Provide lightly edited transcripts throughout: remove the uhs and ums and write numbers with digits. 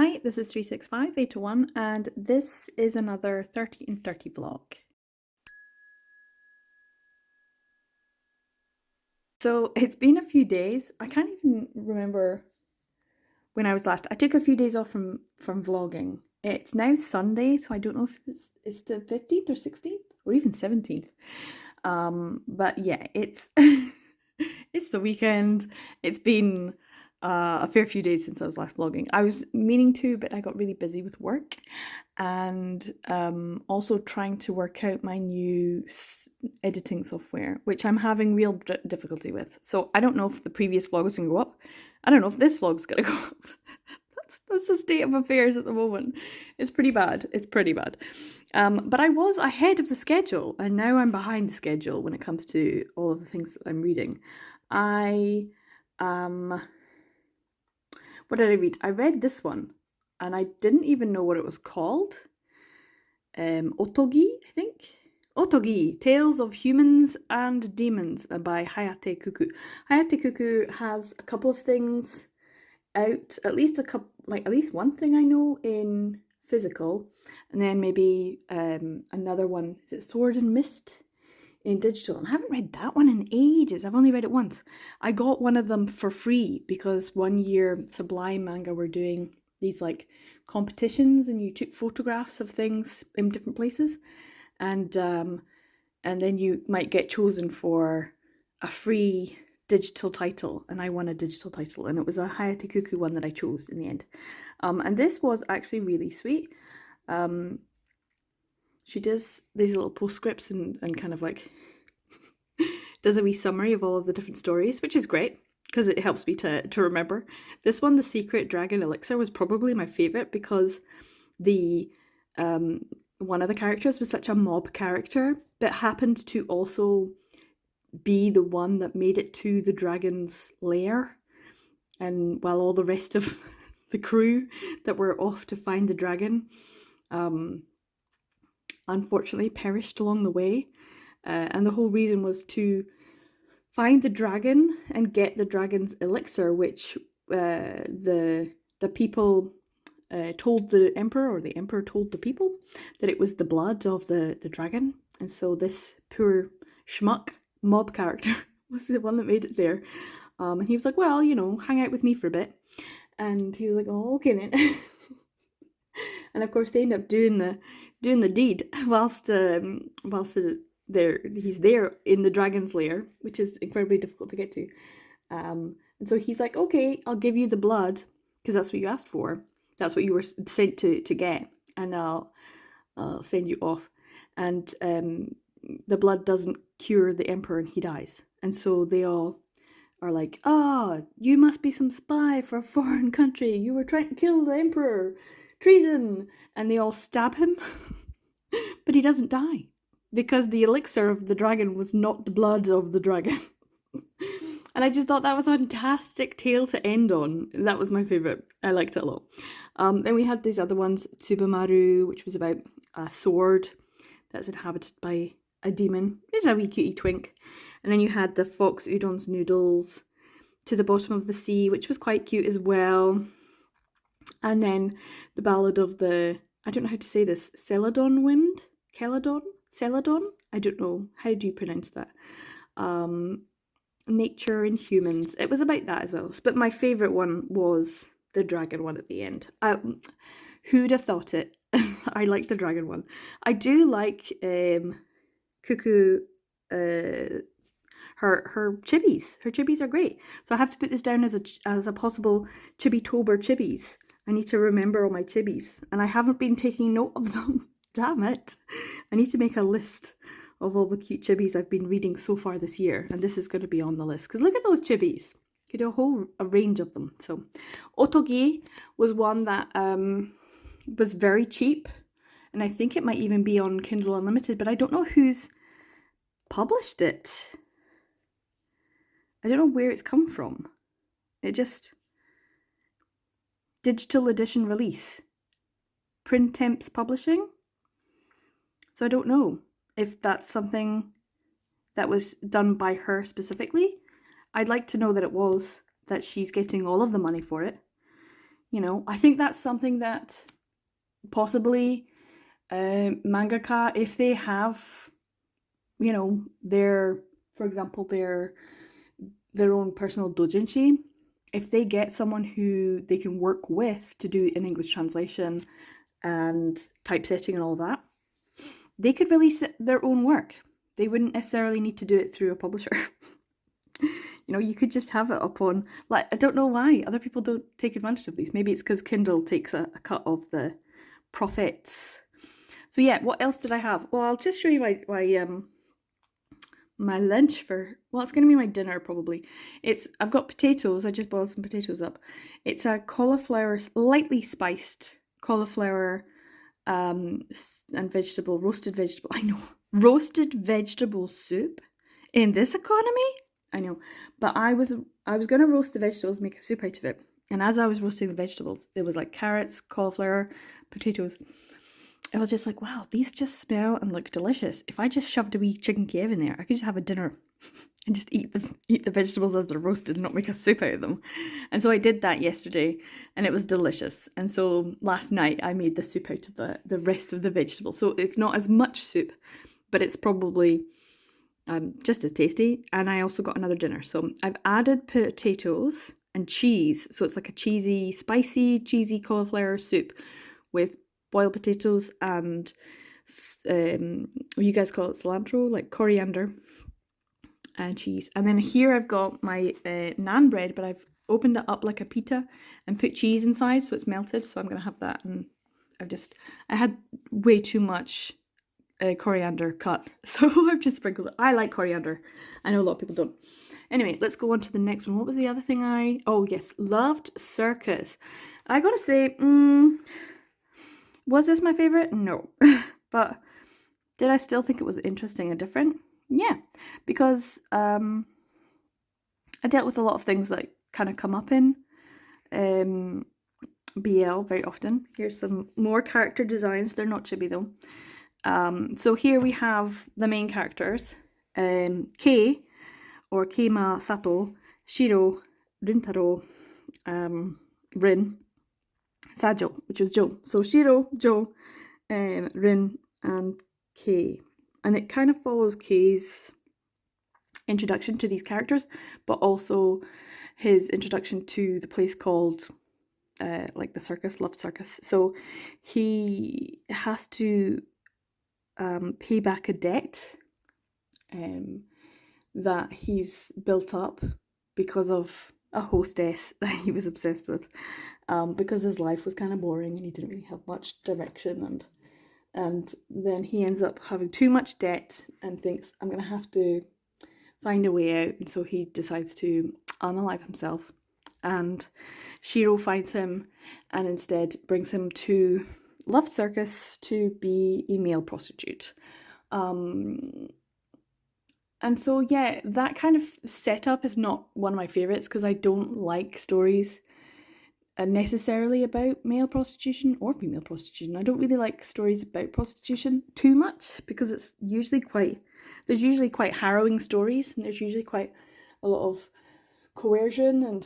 Hi, this is 365801 and this is another 30 in 30 vlog. So it's been a few days. I can't even remember when I was last. I took a few days off from vlogging. It's now Sunday, so I don't know if it's the 15th or 16th or even 17th. But yeah, it's it's the weekend. It's been a fair few days since I was last vlogging. I was meaning to, but I got really busy with work and also trying to work out my new editing software, which I'm having real difficulty with. So I don't know if the previous vlog is going to go up. I don't know if this vlog's going to go up. That's the state of affairs at the moment. It's pretty bad. It's pretty bad. But I was ahead of the schedule, and now I'm behind the schedule when it comes to all of the things that I'm reading. What did I read? I read this one, and I didn't even know what it was called. Otogi, I think. Otogi, Tales of Humans and Demons by Hayate Kuku. Hayate Kuku has a couple of things out, at least one thing I know in physical, and then maybe another one. Is it Sword and Mist in digital? And I haven't read that one in ages. I've only read it once. I got one of them for free because one year Sublime Manga were doing these like competitions, and you took photographs of things in different places, and then you might get chosen for a free digital title, and I won a digital title, and it was a Hayate Kuku one that I chose in the end. And this was actually really sweet. She does these little postscripts and kind of like does a wee summary of all of the different stories, which is great because it helps me to remember. This one, The Secret Dragon Elixir, was probably my favourite because the one of the characters was such a mob character that happened to also be the one that made it to the dragon's lair, and while all the rest of the crew that were off to find the dragon unfortunately perished along the way, and the whole reason was to find the dragon and get the dragon's elixir, which the people told the emperor, or the emperor told the people that it was the blood of the dragon. And so this poor schmuck mob character was the one that made it there. And he was like, well, you know, hang out with me for a bit. And he was like, oh, okay then. And of course they end up doing the deed whilst he's there in the dragon's lair, which is incredibly difficult to get to. And so he's like, okay, I'll give you the blood because that's what you asked for. That's what you were sent to get, and I'll send you off. And the blood doesn't cure the emperor, and he dies. And so they all are like, you must be some spy for a foreign country. You were trying to kill the emperor. Treason! And they all stab him. But he doesn't die because the elixir of the dragon was not the blood of the dragon. And I just thought that was a fantastic tale to end on. That was my favourite. I liked it a lot. Then we had these other ones, Tsubamaru, which was about a sword that's inhabited by a demon. It's a wee cutie twink. And then you had the Fox Udon's Noodles, To the Bottom of the Sea, which was quite cute as well. And then the Ballad of the, I don't know how to say this, Celadon Wind? Celadon? I don't know. How do you pronounce that? Nature and Humans. It was about that as well. But my favourite one was the dragon one at the end. Who'd have thought it? I like the dragon one. I do like Cuckoo, her chibis. Her chibis are great. So I have to put this down as a possible Chibi-tober chibis. I need to remember all my chibis, and I haven't been taking note of them. Damn it. I need to make a list of all the cute chibis I've been reading so far this year, and this is going to be on the list, because look at those chibis. You do a range of them. So Otogi was one that was very cheap, and I think it might even be on Kindle Unlimited, but I don't know who's published it. I don't know where it's come from. It just... digital edition release. Printemps Publishing. So I don't know if that's something that was done by her specifically. I'd like to know that it was, that she's getting all of the money for it. You know, I think that's something that possibly mangaka, if they have, you know, for example, their own personal doujinshi, if they get someone who they can work with to do an English translation and typesetting and all that, they could release their own work. They wouldn't necessarily need to do it through a publisher. You know, you could just have it up on, like, I don't know why other people don't take advantage of these. Maybe it's because Kindle takes a cut of the profits. So yeah, what else did I have? Well, I'll just show you my lunch for, well, it's going to be my dinner probably. I've got potatoes. I just boiled some potatoes up. It's a cauliflower, lightly spiced cauliflower and roasted vegetable. I know, roasted vegetable soup in this economy. I know, but I was going to roast the vegetables, make a soup out of it. And as I was roasting the vegetables, there was like carrots, cauliflower, potatoes. I was just like, wow, these just smell and look delicious. If I just shoved a wee chicken Kiev in there, I could just have a dinner and just eat the vegetables as they're roasted and not make a soup out of them. And so I did that yesterday and it was delicious. And so last night I made the soup out of the rest of the vegetables. So it's not as much soup, but it's probably just as tasty. And I also got another dinner. So I've added potatoes and cheese. So it's like a cheesy, spicy, cheesy cauliflower soup with boiled potatoes and you guys call it cilantro, like coriander and cheese. And then here I've got my naan bread, but I've opened it up like a pita and put cheese inside so it's melted. So I'm going to have that. And I had way too much coriander cut, so I've just sprinkled it. I like coriander. I know a lot of people don't. Anyway, let's go on to the next one. What was the other thing oh yes, loved Circus. I gotta say, was this my favorite? No. But did I still think it was interesting and different? Yeah, because I dealt with a lot of things that kind of come up in BL very often. Here's some more character designs. They're not chibi though. So here we have the main characters, Kei, or Keima Sato, Shiro, Rintaro, Rin, Sajo, which is Jo. So Shiro, Jo, Rin, and Kei. And it kind of follows Kei's introduction to these characters, but also his introduction to the place called like the circus, Love Circus. So he has to pay back a debt that he's built up because of a hostess that he was obsessed with, because his life was kind of boring and he didn't really have much direction, and then he ends up having too much debt and thinks, I'm gonna have to find a way out, and so he decides to unalive himself, and Shiro finds him and instead brings him to Love Circus to be a male prostitute. And so yeah, that kind of setup is not one of my favorites because I don't like stories necessarily about male prostitution or female prostitution. I don't really like stories about prostitution too much because there's usually quite harrowing stories, and there's usually quite a lot of coercion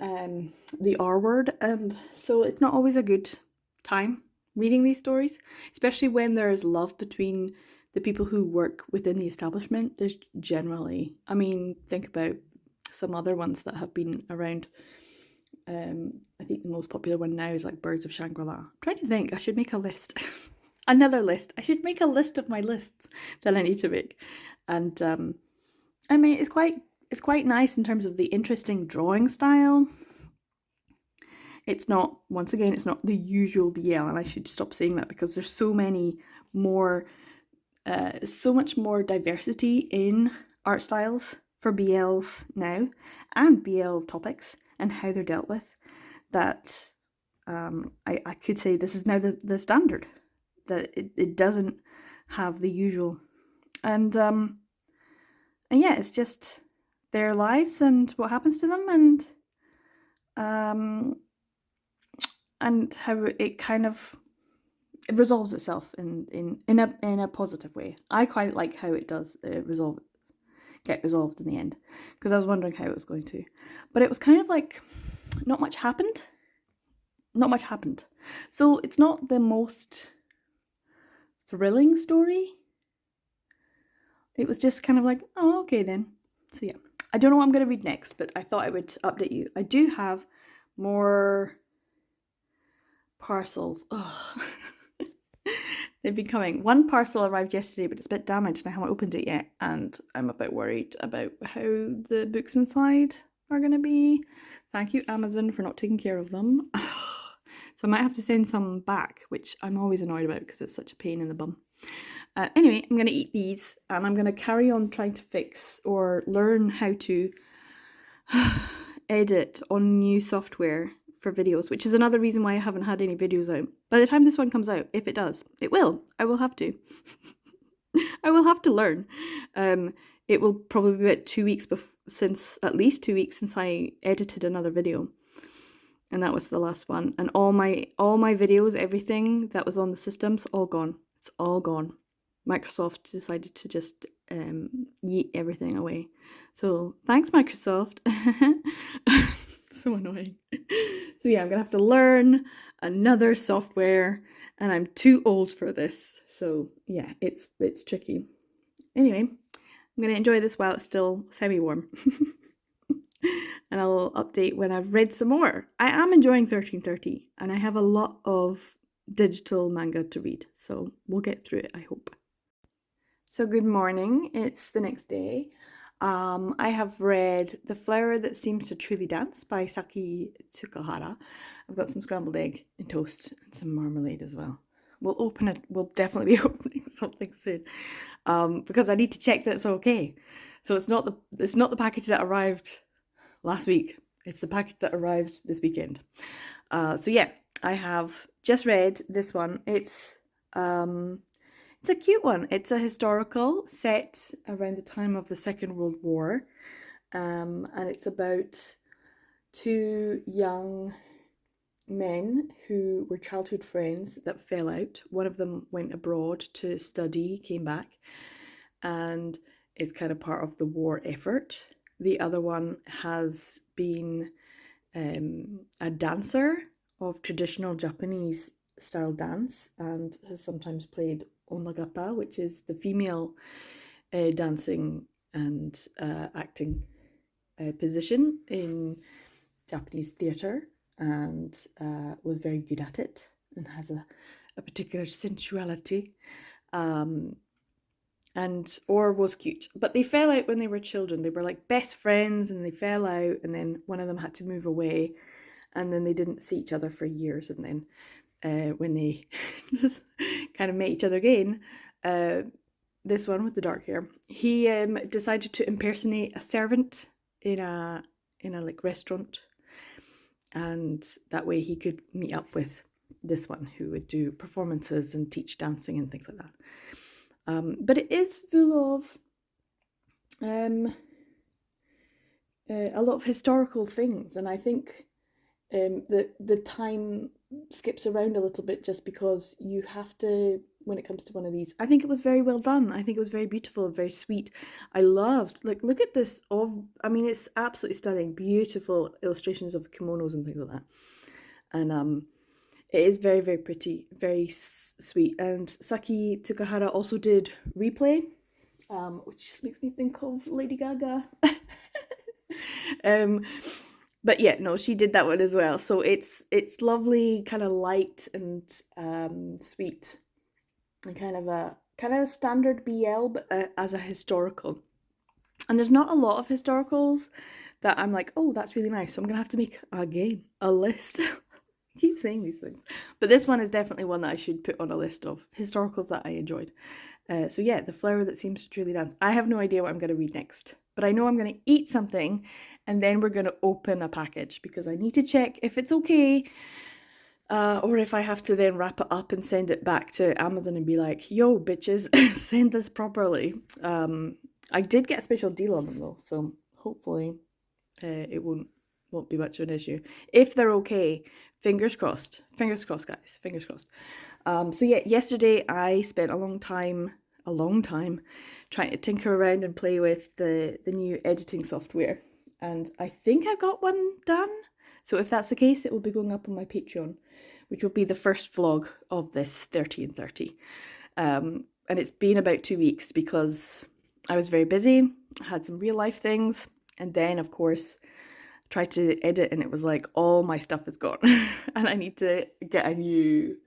and the R word, and so it's not always a good time reading these stories, especially when there's love between the people who work within the establishment. There's generally, I mean, think about some other ones that have been around. I think the most popular one now is like Birds of Shangri-La. I'm trying to think, I should make a list. Another list. I should make a list of my lists that I need to make. And I mean, it's quite nice in terms of the interesting drawing style. It's not, once again, it's not the usual BL, and I should stop saying that because there's so much more diversity in art styles for BLs now, and BL topics and how they're dealt with, that I could say this is now the standard, that it doesn't have the usual. And yeah, it's just their lives and what happens to them, and how it kind of resolves itself in a positive way. I quite like how it does get resolved in the end, because I was wondering how it was going to, but it was kind of like not much happened. not much happened. So it's not the most thrilling story. It was just kind of like, oh, okay then. So yeah, I don't know what I'm going to read next, but I thought I would update you. I do have more parcels. Oh. They've been coming. One parcel arrived yesterday, but it's a bit damaged and I haven't opened it yet. And I'm a bit worried about how the books inside are going to be. Thank you, Amazon, for not taking care of them. So I might have to send some back, which I'm always annoyed about because it's such a pain in the bum. Anyway, I'm going to eat these and I'm going to carry on trying to fix or learn how to edit on new software for videos, which is another reason why I haven't had any videos out. By the time this one comes out, if it does, it will. I will have to. I will have to learn. It will probably be about 2 weeks since, at least 2 weeks since I edited another video. And that was the last one. And all my videos, everything that was on the system's all gone. It's all gone. Microsoft decided to just yeet everything away. So thanks, Microsoft. So annoying. So yeah, I'm gonna have to learn another software, and I'm too old for this. So yeah, it's tricky. Anyway, I'm gonna enjoy this while it's still semi-warm. And I'll update when I've read some more. I am enjoying 1330, and I have a lot of digital manga to read, so we'll get through it, I hope. So good morning, it's the next day. I have read The Flower That Seems to Truly Dance by Saki Tsukahara. I've got some scrambled egg and toast and some marmalade as well. We'll definitely be opening something soon, because I need to check that it's okay. So it's not the package that arrived last week. It's the package that arrived this weekend. So yeah, I have just read this one. It's a cute one. It's a historical set around the time of the Second World War, and it's about two young men who were childhood friends that fell out. One of them went abroad to study, came back, and is kind of part of the war effort. The other one has been a dancer of traditional Japanese style dance and has sometimes played onagata, which is the female dancing and acting position in Japanese theatre, and was very good at it and has a particular sensuality, or was cute. But they fell out when they were children. They were like best friends and they fell out, and then one of them had to move away, and then they didn't see each other for years, and then when they kind of met each other again, this one with the dark hair, he decided to impersonate a servant in a like restaurant, and that way he could meet up with this one who would do performances and teach dancing and things like that. But it is full of a lot of historical things, and I think the time skips around a little bit just because you have to, when it comes to one of these. I think it was very well done. I think it was very beautiful, very sweet. I loved, like, look at this. It's absolutely stunning, beautiful illustrations of kimonos and things like that. And it is very, very pretty, very sweet. And Saki Tsukahara also did Replay, which just makes me think of Lady Gaga. But yeah, no, she did that one as well. So it's lovely, kind of light and sweet, and kind of a standard BL, but as a historical. And there's not a lot of historicals that I'm like, oh, that's really nice. So I'm gonna have to make a list. I keep saying these things, but this one is definitely one that I should put on a list of historicals that I enjoyed. So yeah, The Flower That Seems to Truly Dance. I have no idea what I'm going to read next, but I know I'm going to eat something, and then we're going to open a package because I need to check if it's okay, or if I have to then wrap it up and send it back to Amazon and be like, yo, bitches, send this properly. I did get a special deal on them though, so hopefully it won't be much of an issue. If they're okay, fingers crossed, guys, fingers crossed. So yeah, yesterday I spent a long time trying to tinker around and play with the new editing software, and I think I got one done. So if that's the case, it will be going up on my Patreon, which will be the first vlog of this 30 and 30. And it's been about 2 weeks because I was very busy, had some real life things, and then of course tried to edit and it was like all my stuff is gone and I need to get a new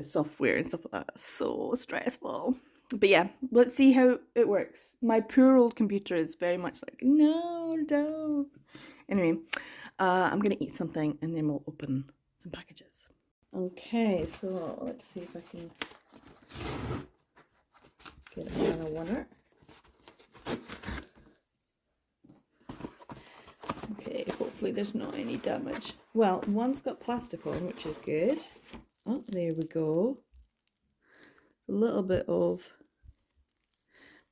software and stuff like that. So stressful. But yeah, let's see how it works. My poor old computer is very much like, no, don't. Anyway, I'm gonna eat something and then we'll open some packages. Okay, so let's see if I can get another one. Okay, hopefully there's not any damage. Well, one's got plastic on, which is good. Oh, there we go. A little bit of,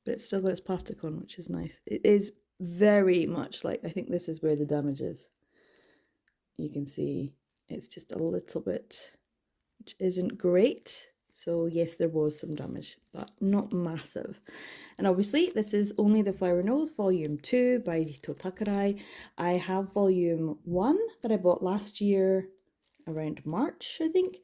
but it's still got its plastic on, which is nice. It is very much like, I think this is where the damage is. You can see it's just a little bit, which isn't great. So yes, there was some damage, but not massive. And obviously this is Only the Flower Knows Volume 2 by Rito Takarai. I have Volume 1 that I bought last year around March, I think.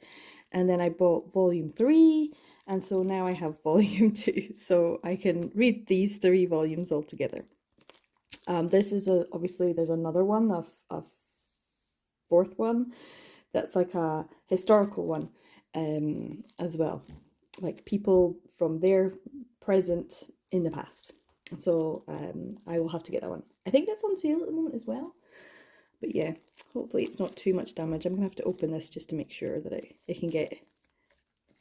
And then I bought Volume 3, and so now I have Volume 2. So I can read these 3 volumes all together. This is obviously there's another one, a 4th one, that's like a historical one. As well, like people from their present in the past. So I will have to get that one. I think that's on sale at the moment as well. But yeah, hopefully it's not too much damage. I'm gonna have to open this just to make sure that it can get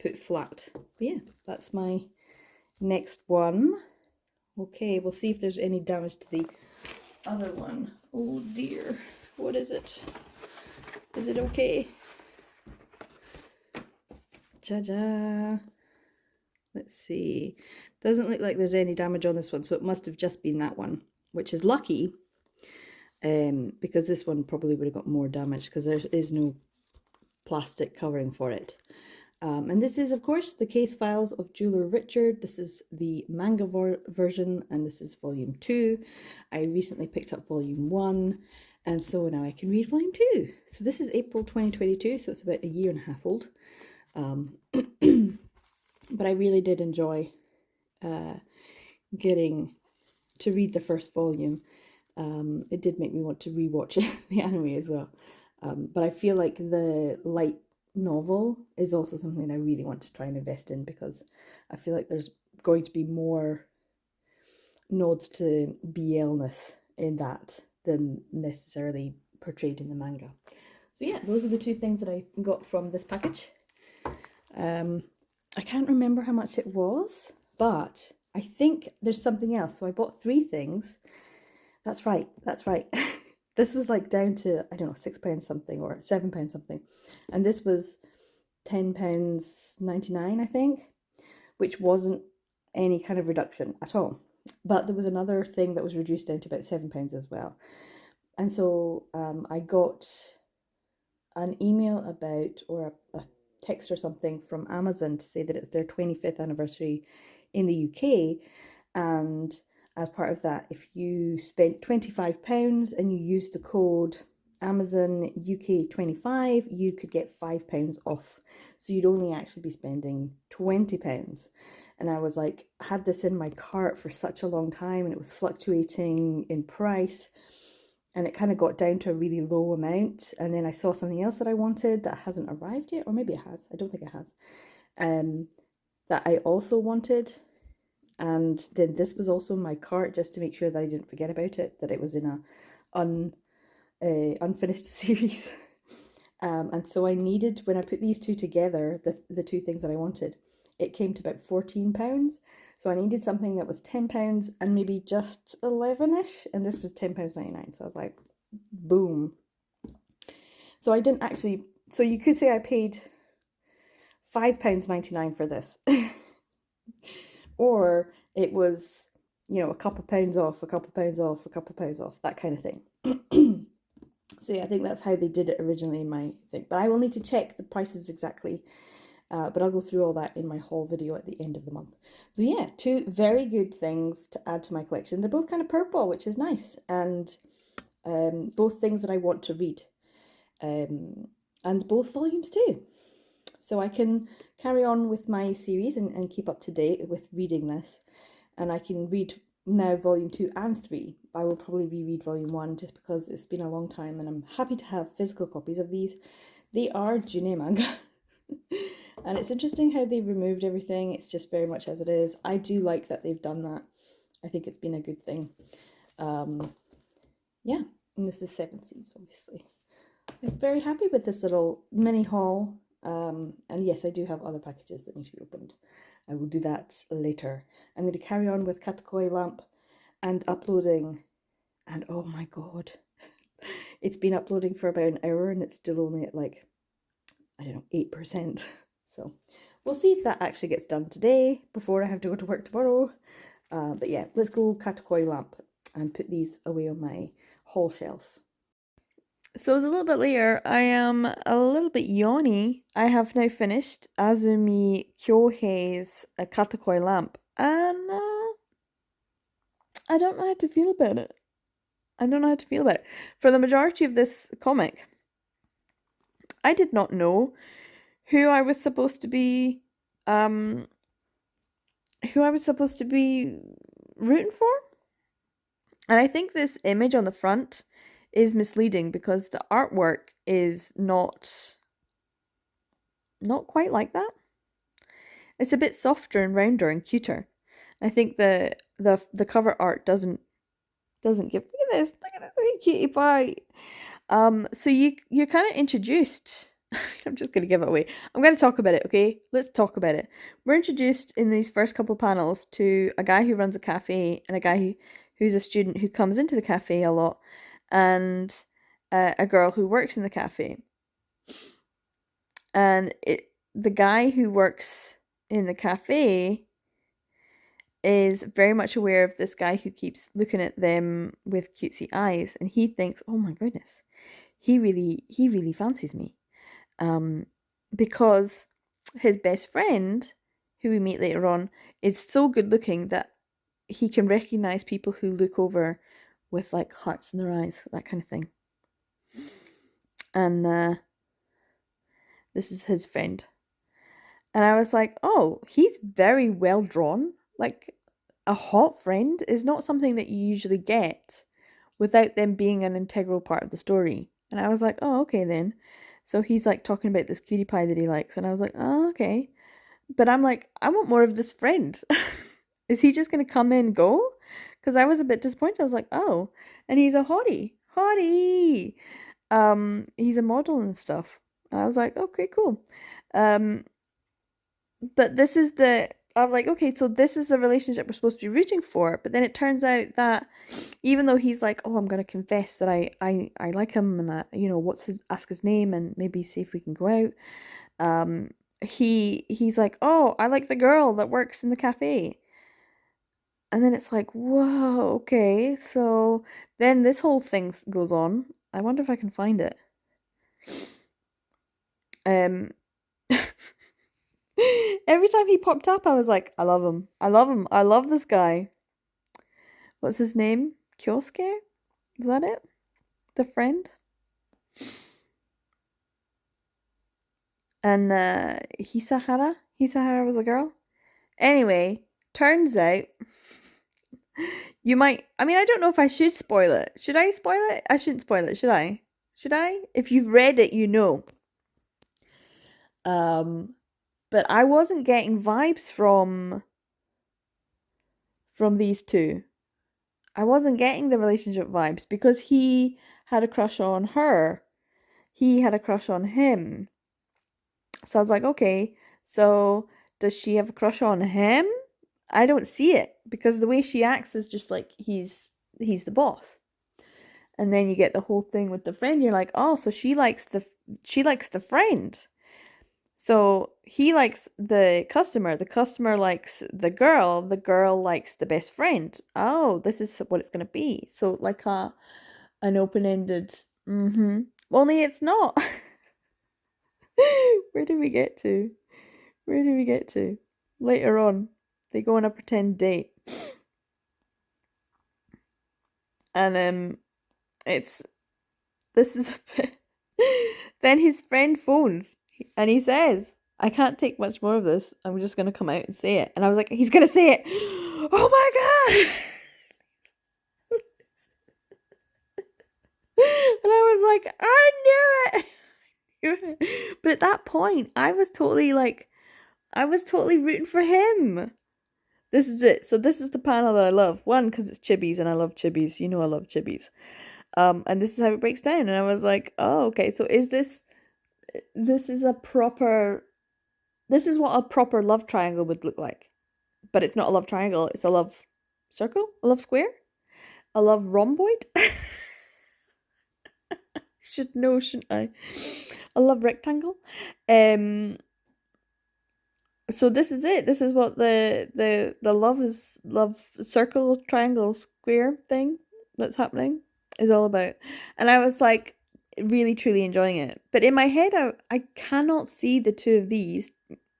put flat. But yeah, that's my next one. Okay, we'll see if there's any damage to the other one. Oh dear, what is it? Is it okay? Ta-da! Let's see. Doesn't look like there's any damage on this one, so it must have just been that one, which is lucky, because this one probably would have got more damage because there is no plastic covering for it. And this is, of course, the case files of Jeweler Richard. This is the manga version, and this is Volume 2. I recently picked up Volume 1, and so now I can read Volume 2. So this is April 2022, so it's about a year and a half old. But I really did enjoy getting to read the first volume. It did make me want to rewatch the anime as well. But I feel like the light novel is also something I really want to try and invest in, because I feel like there's going to be more nods to BL-ness in that than necessarily portrayed in the manga. So yeah, those are the 2 things that I got from this package. I can't remember how much it was, but I think there's something else. So I bought 3 things. That's right. This was like down to, I don't know, £6 something or £7 something. And this was £10.99, I think, which wasn't any kind of reduction at all. But there was another thing that was reduced down to about £7 as well. And so I got an email about, or a text or something from Amazon to say that it's their 25th anniversary in the UK, and as part of that, if you spent £25 and you used the code Amazon UK 25, you could get £5 off. So you'd only actually be spending £20. And I was like, had this in my cart for such a long time, and it was fluctuating in price. And it kind of got down to a really low amount. And then I saw something else that I wanted that hasn't arrived yet, or maybe it has. I don't think it has. That I also wanted. And then this was also in my cart, just to make sure that I didn't forget about it, that it was in a unfinished series. And so I needed, when I put these 2 together, the 2 things that I wanted, it came to about £14. So I needed something that was £10 and maybe just 11-ish, and this was £10.99. So I was like, boom. So I didn't actually, so you could say I paid £5.99 for this. Or it was, you know, a couple pounds off, a couple pounds off, a couple pounds off, that kind of thing. So yeah, I think that's how they did it originally in my thing. But I will need to check the prices exactly. But I'll go through all that in my haul video at the end of the month. So yeah, 2 very good things to add to my collection. They're both kind of purple, which is nice. And both things that I want to read. and both volumes too. So I can carry on with my series and keep up to date with reading this. And I can read now volume 2 and 3. I will probably reread volume 1 just because it's been a long time and I'm happy to have physical copies of these. They are June manga. And it's interesting how they removed everything. It's just very much as it is. I do like that they've done that. I think it's been a good thing. Yeah, and this is 7 Seas, obviously. I'm very happy with this little mini haul. And yes, I do have other packages that need to be opened. I will do that later. I'm going to carry on with Katakoi Lamp and uploading. And oh my god, it's been uploading for about an hour and it's still only at like, I don't know, 8%. So we'll see if that actually gets done today before I have to go to work tomorrow. But yeah, let's go Katakoi Lamp and put these away on my haul shelf. So it's a little bit later. I am a little bit yawny. I have now finished Azumi Kyohei's Katakoi Lamp, and I don't know how to feel about it. For the majority of this comic, I did not know who I was supposed to be, rooting for. And I think this image on the front is misleading because the artwork is not quite like that. It's a bit softer and rounder and cuter. I think the cover art doesn't give. Look at this little cutie pie. So you're kind of introduced. I'm just gonna give it away. I'm gonna talk about it. Okay, let's talk about it. We're introduced in these first couple panels to a guy who runs a cafe and a guy who's a student who comes into the cafe a lot, and a girl who works in the cafe. And the guy who works in the cafe is very much aware of this guy who keeps looking at them with cutesy eyes, and he thinks, oh my goodness, he really fancies me. Because his best friend, who we meet later on, is so good looking that he can recognize people who look over with like hearts in their eyes, that kind of thing. And this is his friend. And I was like, oh, he's very well drawn. Like, a hot friend is not something that you usually get without them being an integral part of the story. And I was like, oh, okay then. So he's like talking about this cutie pie that he likes. And I was like, oh, okay. But I'm like, I want more of this friend. Is he just going to come in and go? Because I was a bit disappointed. I was like, oh. And he's a hottie. Hottie. He's a model and stuff. And I was like, okay, cool. But this is I'm like, okay, so this is the relationship we're supposed to be rooting for. But then it turns out that even though he's like, oh, I'm going to confess that I like him and ask his name and maybe see if we can go out. He's like, oh, I like the girl that works in the cafe. And then it's like, whoa, okay. So then this whole thing goes on. I wonder if I can find it. Every time he popped up, I was like, I love him. I love him. I love this guy. What's his name? Kyosuke? Was that it? The friend? And Hisahara? Hisahara was a girl? Anyway, turns out you might. I mean, I don't know if I should spoil it. Should I spoil it? I shouldn't spoil it, should I? Should I? If you've read it, you know. But I wasn't getting vibes from these two. I wasn't getting the relationship vibes because he had a crush on her. He had a crush on him. So I was like, okay, so does she have a crush on him? I don't see it because the way she acts is just like he's the boss. And then you get the whole thing with the friend. You're like, oh, so she likes the friend. So he likes the customer likes the girl likes the best friend. Oh, this is what it's gonna be. So like an open-ended only it's not. Where do we get to? Later on, they go on a pretend date. And this is a bit Then his friend phones and he says, I can't take much more of this. I'm just going to come out and say it. And I was like, he's going to say it. Oh my God. And I was like, I knew it. But at that point, I was totally rooting for him. This is it. So this is the panel that I love. One, because it's chibis and I love chibis. You know I love chibis. And this is how it breaks down. And I was like, oh, okay. So this is what a proper love triangle would look like. But it's not a love triangle. It's a love circle, a love square, a love rhomboid. Should know, shouldn't I? A love rectangle. So this is it. This is what the love circle, triangle, square thing that's happening is all about. And I was like really truly enjoying it. But in my head I cannot see the two of these,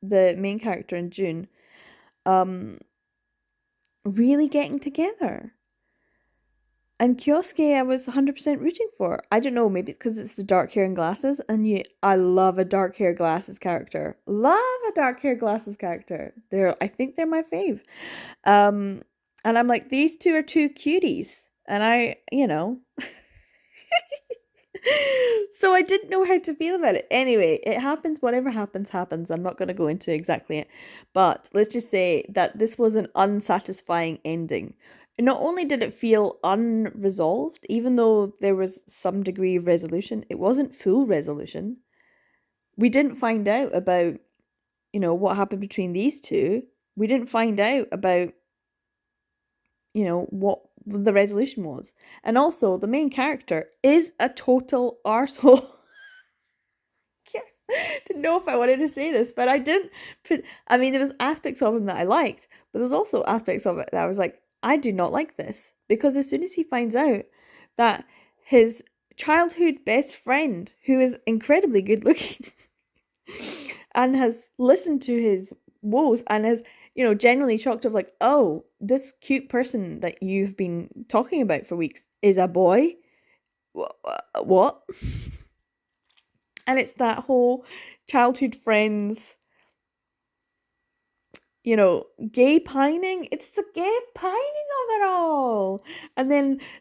the main character and June, really getting together. And Kyosuke, I was 100% rooting for. I don't know, maybe because it's the dark hair and glasses, and I love a dark hair glasses character. Love a dark hair glasses character. I think they're my fave. And I'm like, these two are two cuties, and so I didn't know how to feel about it. Anyway, it happens. Whatever happens, happens. I'm not going to go into exactly it, but let's just say that this was an unsatisfying ending. Not only did it feel unresolved, even though there was some degree of resolution, it wasn't full resolution. We didn't find out about, what happened between these two. We didn't find out about, what the resolution was. And also, the main character is a total arsehole. Didn't know if I wanted to say this, but I didn't there was aspects of him that I liked, but there's also aspects of it that I was like, I do not like this. Because as soon as he finds out that his childhood best friend, who is incredibly good looking and has listened to his woes and has, genuinely shocked of like, oh, this cute person that you've been talking about for weeks is a boy? What? And it's that whole childhood friends, gay pining. It's the gay pining of it all. And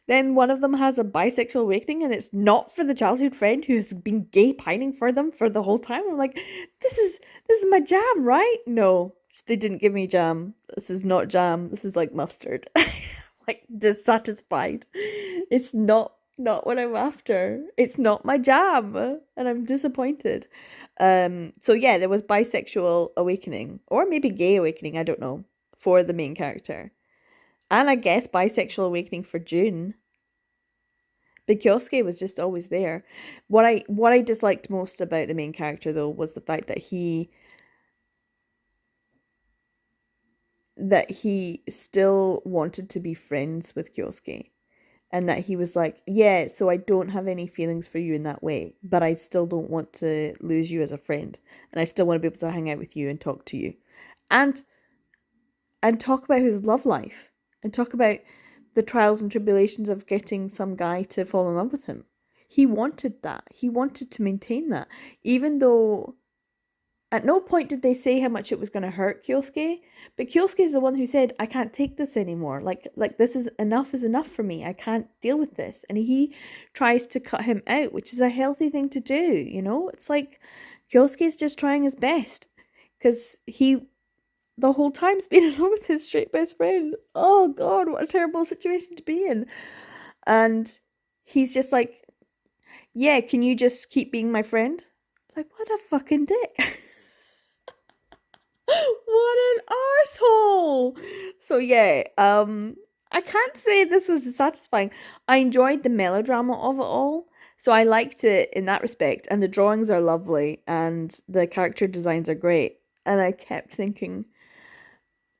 then one of them has a bisexual awakening, and it's not for the childhood friend who has been gay pining for them for the whole time. I'm like, this is my jam, right? No, they didn't give me jam. This is not jam. This is like mustard. Like dissatisfied. It's not what I'm after. It's not my jam, and I'm disappointed. So yeah, there was bisexual awakening, or maybe gay awakening, I don't know, for the main character. And I guess bisexual awakening for June. But Kyosuke was just always there. What I disliked most about the main character though was the fact that he still wanted to be friends with Kyosuke. And that he was like, yeah, so I don't have any feelings for you in that way, but I still don't want to lose you as a friend. And I still want to be able to hang out with you and talk to you. And talk about his love life. And talk about the trials and tribulations of getting some guy to fall in love with him. He wanted that. He wanted to maintain that. Even though at no point did they say how much it was going to hurt Kyosuke, but Kyosuke is the one who said, I can't take this anymore. Like this is enough for me. I can't deal with this. And he tries to cut him out, which is a healthy thing to do, It's like Kyosuke's just trying his best because he the whole time's been in love with his straight best friend. Oh God, what a terrible situation to be in. And he's just like, yeah, can you just keep being my friend? Like, what a fucking dick. What an arsehole! So yeah, I can't say this was satisfying. I enjoyed the melodrama of it all, so I liked it in that respect. And the drawings are lovely, and the character designs are great. And I kept thinking,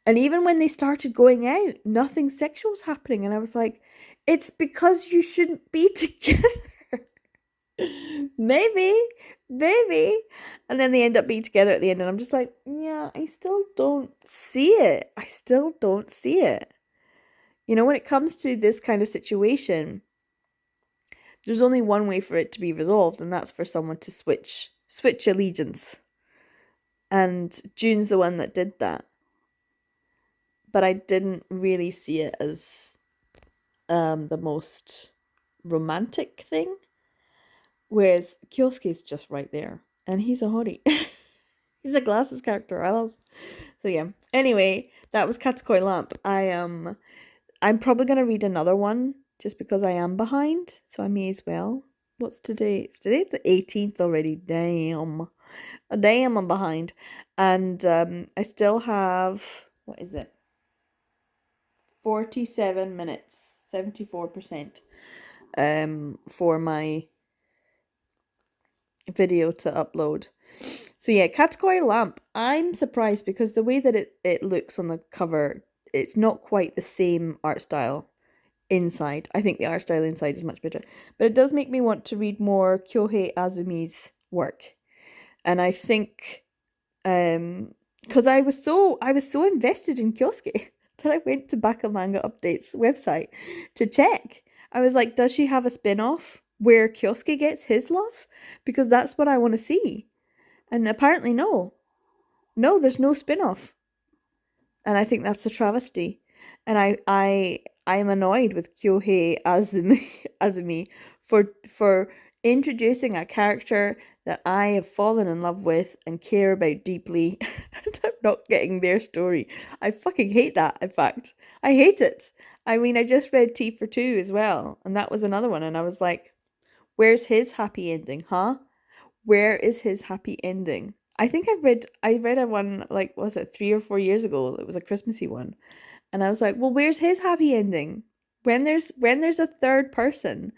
and even when they started going out, nothing sexual was happening, and I was like, it's because you shouldn't be together. Maybe. And then they end up being together at the end, and I'm just like, yeah, I still don't see it. When it comes to this kind of situation, There's only one way for it to be resolved, and that's for someone to switch allegiance. And June's the one that did that. But I didn't really see it as the most romantic thing. Whereas Kyosuke's just right there. And he's a hottie. He's a glasses character I love. So yeah. Anyway, that was Katakoi Lamp. I'm probably gonna read another one just because I am behind, so I may as well. What's today? It's today the 18th already. Damn. Damn, I'm behind. And I still have, what is it? 47 minutes, 74% for my video to upload. So yeah, Katakoi Lamp. I'm surprised because the way that it looks on the cover, it's not quite the same art style inside. I think the art style inside is much better. But it does make me want to read more Kyohei Azumi's work. And I think because I was so invested in Kyosuke that I went to Baka Manga Update's website to check. I was like, does she have a spin-off where Kyosuke gets his love? Because that's what I want to see. And apparently no. No, there's no spin-off. And I think that's a travesty. And I am annoyed with Kyohei Azumi for introducing a character that I have fallen in love with and care about deeply, and I'm not getting their story. I fucking hate that, in fact. I hate it. I mean, I just read Tea for Two as well, and that was another one, and I was like, where's his happy ending, huh? Where is his happy ending? I think I read a one, like, was it 3 or 4 years ago? It was a Christmassy one. And I was like, well, where's his happy ending? When there's a third person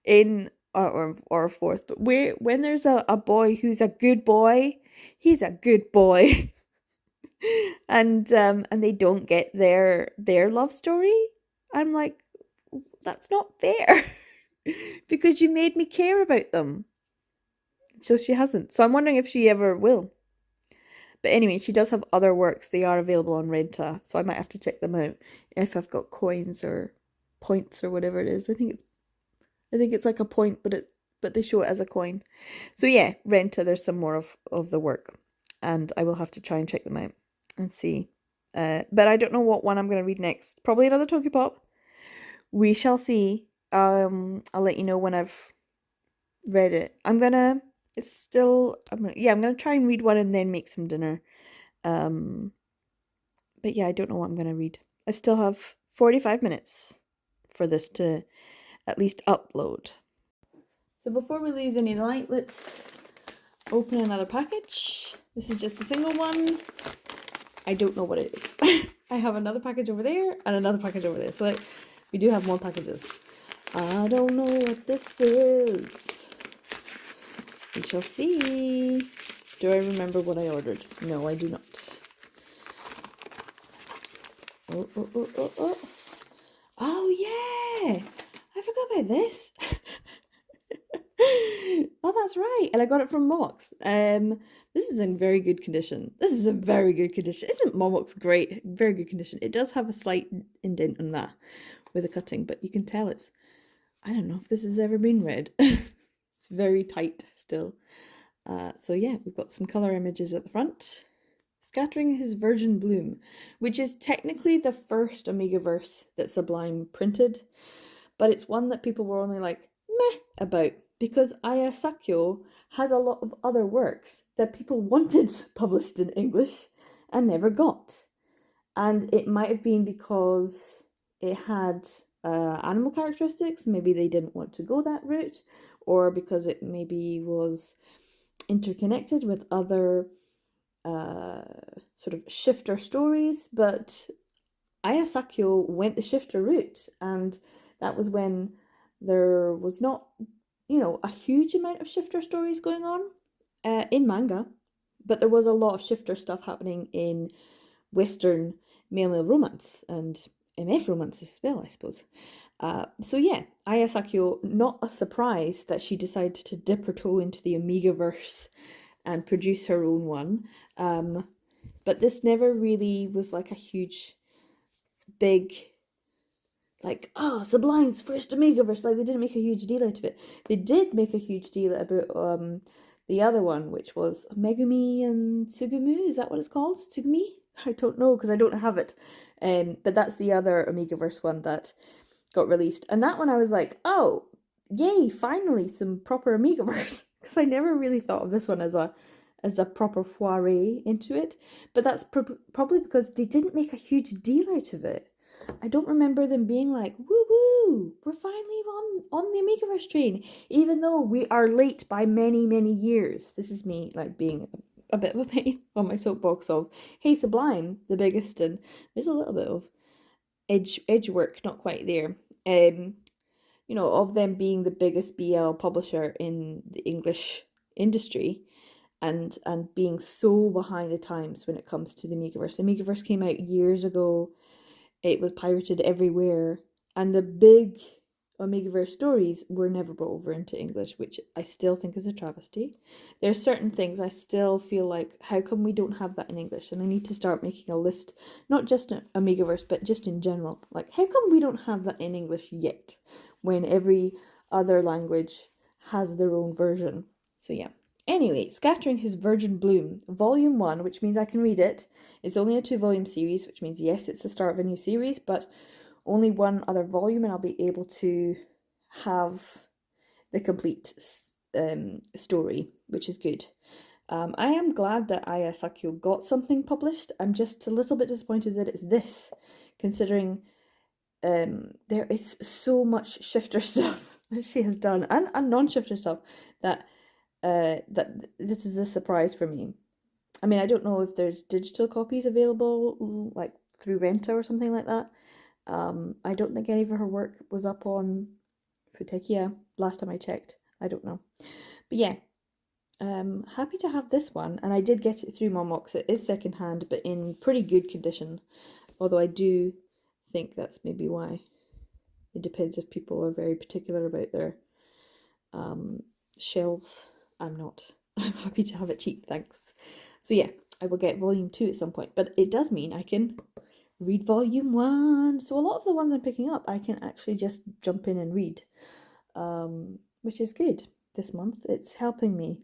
in or a fourth, but when there's a boy who's a good boy, he's a good boy. and they don't get their love story. I'm like, that's not fair. Because you made me care about them. So she hasn't. So I'm wondering if she ever will. But anyway, she does have other works. They are available on Renta, so I might have to check them out if I've got coins or points or whatever it is. I think it's like a point, but they show it as a coin. So yeah, Renta. There's some more of the work, and I will have to try and check them out and see. But I don't know what one I'm gonna read next. Probably another Tokyopop. We shall see. I'll let you know when I've read it. I'm gonna try and read one and then make some dinner. But yeah, I don't know what I'm gonna read. I still have 45 minutes for this to at least upload. So before we lose any light, let's open another package. This is just a single one. I don't know what it is. I have another package over there and another package over there. So we do have more packages. I don't know what this is. We shall see. Do I remember what I ordered? No, I do not. Oh. Oh, yeah. I forgot about this. Oh, that's right. And I got it from Mox. This is in very good condition. Isn't Momox great? Very good condition. It does have a slight indent on that with the cutting, but you can tell I don't know if this has ever been read. It's very tight still. So yeah, we've got some color images at the front. Scattering His Virgin Bloom, which is technically the first Omegaverse that Sublime printed, but it's one that people were only like, meh, about, because Aya Sakyo has a lot of other works that people wanted published in English and never got. And it might have been because it had animal characteristics, maybe they didn't want to go that route, or because it maybe was interconnected with other sort of shifter stories, but Aya Sakyo went the shifter route, and that was when there was not, a huge amount of shifter stories going on in manga, but there was a lot of shifter stuff happening in Western male romance and MF romance as well, I suppose. So yeah, Aya Sakyo, not a surprise that she decided to dip her toe into the Omegaverse and produce her own one. But this never really was like a huge, big like, oh, Sublime's first Omegaverse. Like, they didn't make a huge deal out of it. They did make a huge deal about the other one, which was Megumi and Tsugumu. Is that what it's called? Tsugumi? I don't know because I don't have it. But that's the other Omegaverse one that got released. And that one I was like, oh, yay, finally some proper Omegaverse. Because I never really thought of this one as a proper foray into it. But that's probably because they didn't make a huge deal out of it. I don't remember them being like, woo woo, we're finally on the Omegaverse train, even though we are late by many, many years. This is me like being a bit of a pain on my soapbox of, hey, Sublime, the biggest, and there's a little bit of edge work, not quite there. Of them being the biggest BL publisher in the English industry, and being so behind the times when it comes to the Omegaverse. The Omegaverse came out years ago. It was pirated everywhere, and the big Omegaverse stories were never brought over into English, which I still think is a travesty. There are certain things I still feel like, how come we don't have that in English? And I need to start making a list, not just Omegaverse, but just in general. Like, how come we don't have that in English yet, when every other language has their own version? So yeah. Anyway, Scattering His Virgin Bloom, Volume 1, which means I can read it. It's only a 2-volume series, which means, yes, it's the start of a new series, but only one other volume, and I'll be able to have the complete story, which is good. I am glad that Aya Sakyo got something published. I'm just a little bit disappointed that it's this, considering there is so much shifter stuff that she has done, and non-shifter stuff, that this is a surprise for me. I mean, I don't know if there's digital copies available, like through Renta or something like that. I don't think any of her work was up on Futekia last time I checked. I don't know. But yeah, happy to have this one. And I did get it through Momox. It is secondhand, but in pretty good condition. Although I do think that's maybe why. It depends if people are very particular about their shelves. I'm not. I'm happy to have it cheap, thanks. So yeah, I will get volume 2 at some point, but it does mean I can read volume 1. So a lot of the ones I'm picking up, I can actually just jump in and read, which is good this month. It's helping me.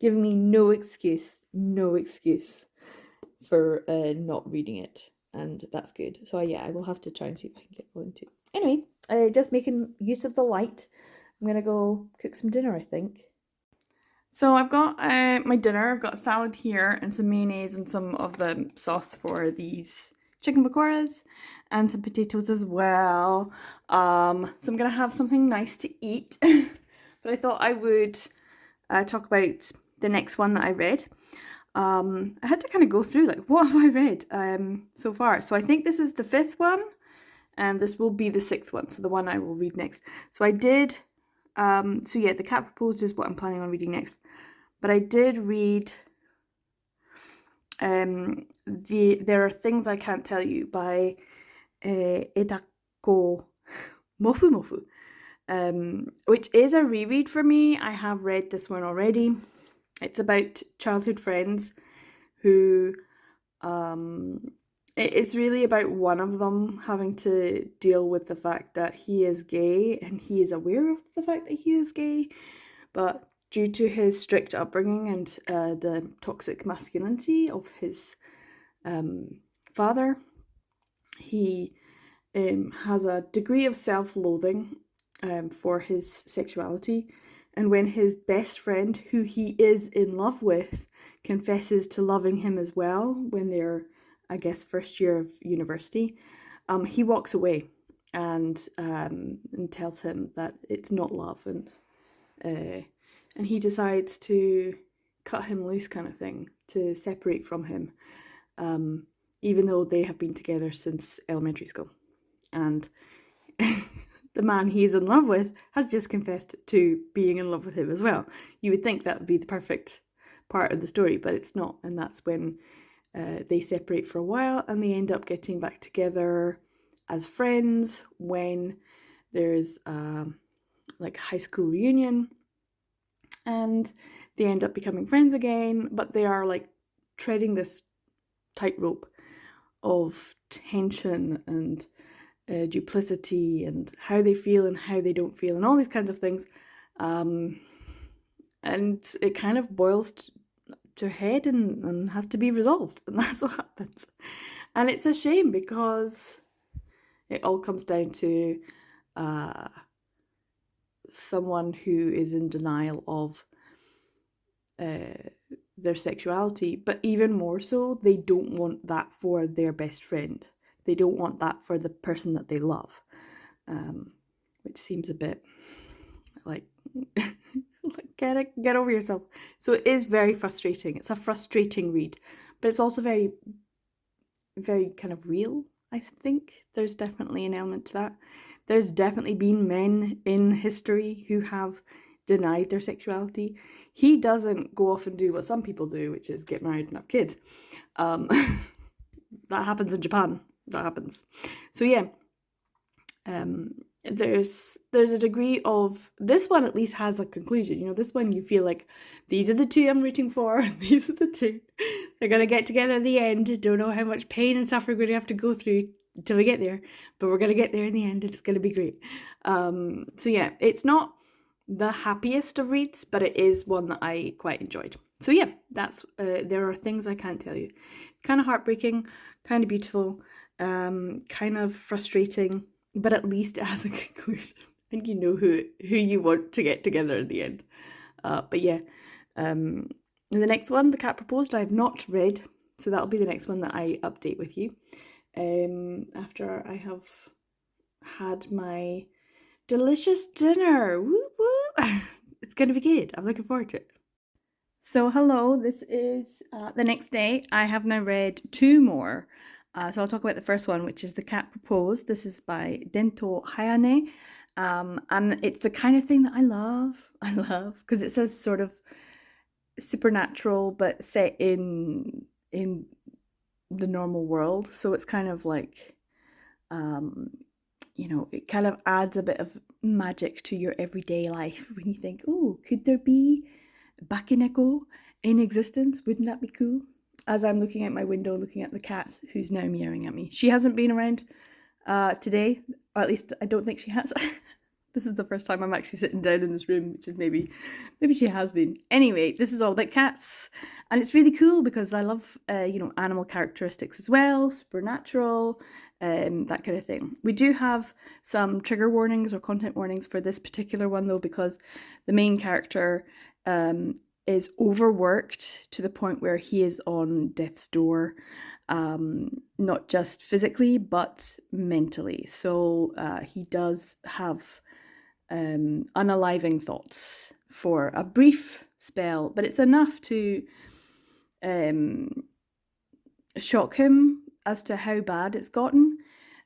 Giving me no excuse for not reading it, and that's good. So yeah, I will have to try and see if I can get volume 2. Anyway, just making use of the light. I'm gonna go cook some dinner, I think. So I've got my dinner. I've got a salad here and some mayonnaise and some of the sauce for these chicken pakoras and some potatoes as well. So I'm gonna have something nice to eat. But I thought I would talk about the next one that I read. I had to kind of go through like, what have I read so far? So I think this is the 5th one, and this will be the 6th one, so the one I will read next. So I did, so yeah, The Cat Proposed is what I'm planning on reading next. But I did read There Are Things I Can't Tell You by Edako Mofu Mofu, which is a reread for me. I have read this one already. It's about childhood friends who, it's really about one of them having to deal with the fact that he is gay, and he is aware of the fact that he is gay, but due to his strict upbringing and the toxic masculinity of his father, he has a degree of self-loathing for his sexuality. And when his best friend, who he is in love with, confesses to loving him as well when they're, I guess, first year of university, he walks away and tells him that it's not love, and he decides to cut him loose, kind of thing, to separate from him, even though they have been together since elementary school. And the man he's in love with has just confessed to being in love with him as well. You would think that would be the perfect part of the story, but it's not. And that's when they separate for a while, and they end up getting back together as friends when there's like a high school reunion, and they end up becoming friends again, but they are like treading this tightrope of tension and duplicity and how they feel and how they don't feel and all these kinds of things. And it kind of boils to a head and has to be resolved, and that's what happens. And it's a shame because it all comes down to someone who is in denial of their sexuality, but even more so, they don't want that for their best friend. They don't want that for the person that they love, which seems a bit like get over yourself. So it is very frustrating. It's a frustrating read, but it's also very, very kind of real. I think there's definitely an element to that. There's definitely been men in history who have denied their sexuality. He doesn't go off and do what some people do, which is get married and have kids. That happens in Japan. That happens. So yeah, there's a degree of, this one at least has a conclusion. You know, this one you feel like these are the two I'm rooting for. These are the two. They're gonna get together at the end. Don't know how much pain and suffering we're gonna have to go through until we get there, but we're gonna get there in the end, and it's gonna be great. So yeah, it's not the happiest of reads, but it is one that I quite enjoyed. So yeah, that's there are things I can't tell you. Kind of heartbreaking, kind of beautiful, kind of frustrating, but at least it has a conclusion, and you know who you want to get together in the end. But yeah, the next one, The Cat Proposed, I have not read, so that'll be the next one that I update with you after I have had my delicious dinner. Woo woo! It's gonna be good. I'm looking forward to it. So hello, this is the next day. I have now read two more. So I'll talk about the first one, which is The Cat Proposed. This is by Dento Hayane. And it's the kind of thing that I love. I love because it's a sort of supernatural but set in the normal world. So it's kind of like you know, it kind of adds a bit of magic to your everyday life when you think, oh, could there be Bakineko in existence? Wouldn't that be cool? As I'm looking at my window, looking at the cat who's now meowing at me. She hasn't been around today, or at least I don't think she has. This is the first time I'm actually sitting down in this room, which is maybe she has been. Anyway, this is all about cats, and it's really cool because I love you know, animal characteristics as well, supernatural, that kind of thing. We do have some trigger warnings or content warnings for this particular one though, because the main character is overworked to the point where he is on death's door, not just physically but mentally. So he does have unaliving thoughts for a brief spell, but it's enough to shock him as to how bad it's gotten.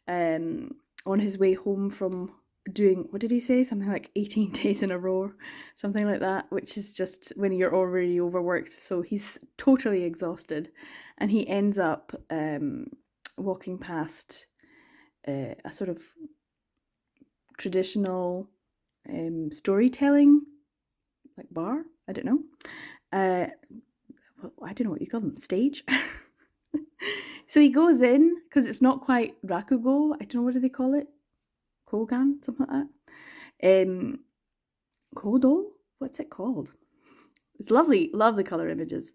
On his way home from doing, what did he say? Something like 18 days in a row, something like that, which is just when you're already overworked. So he's totally exhausted, and he ends up walking past a sort of traditional storytelling like bar. I don't know. I don't know what you call them. Stage. So he goes in because it's not quite rakugo. I don't know, what do they call it? Kogan, something like that. Kodo? What's it called? It's lovely, lovely color images.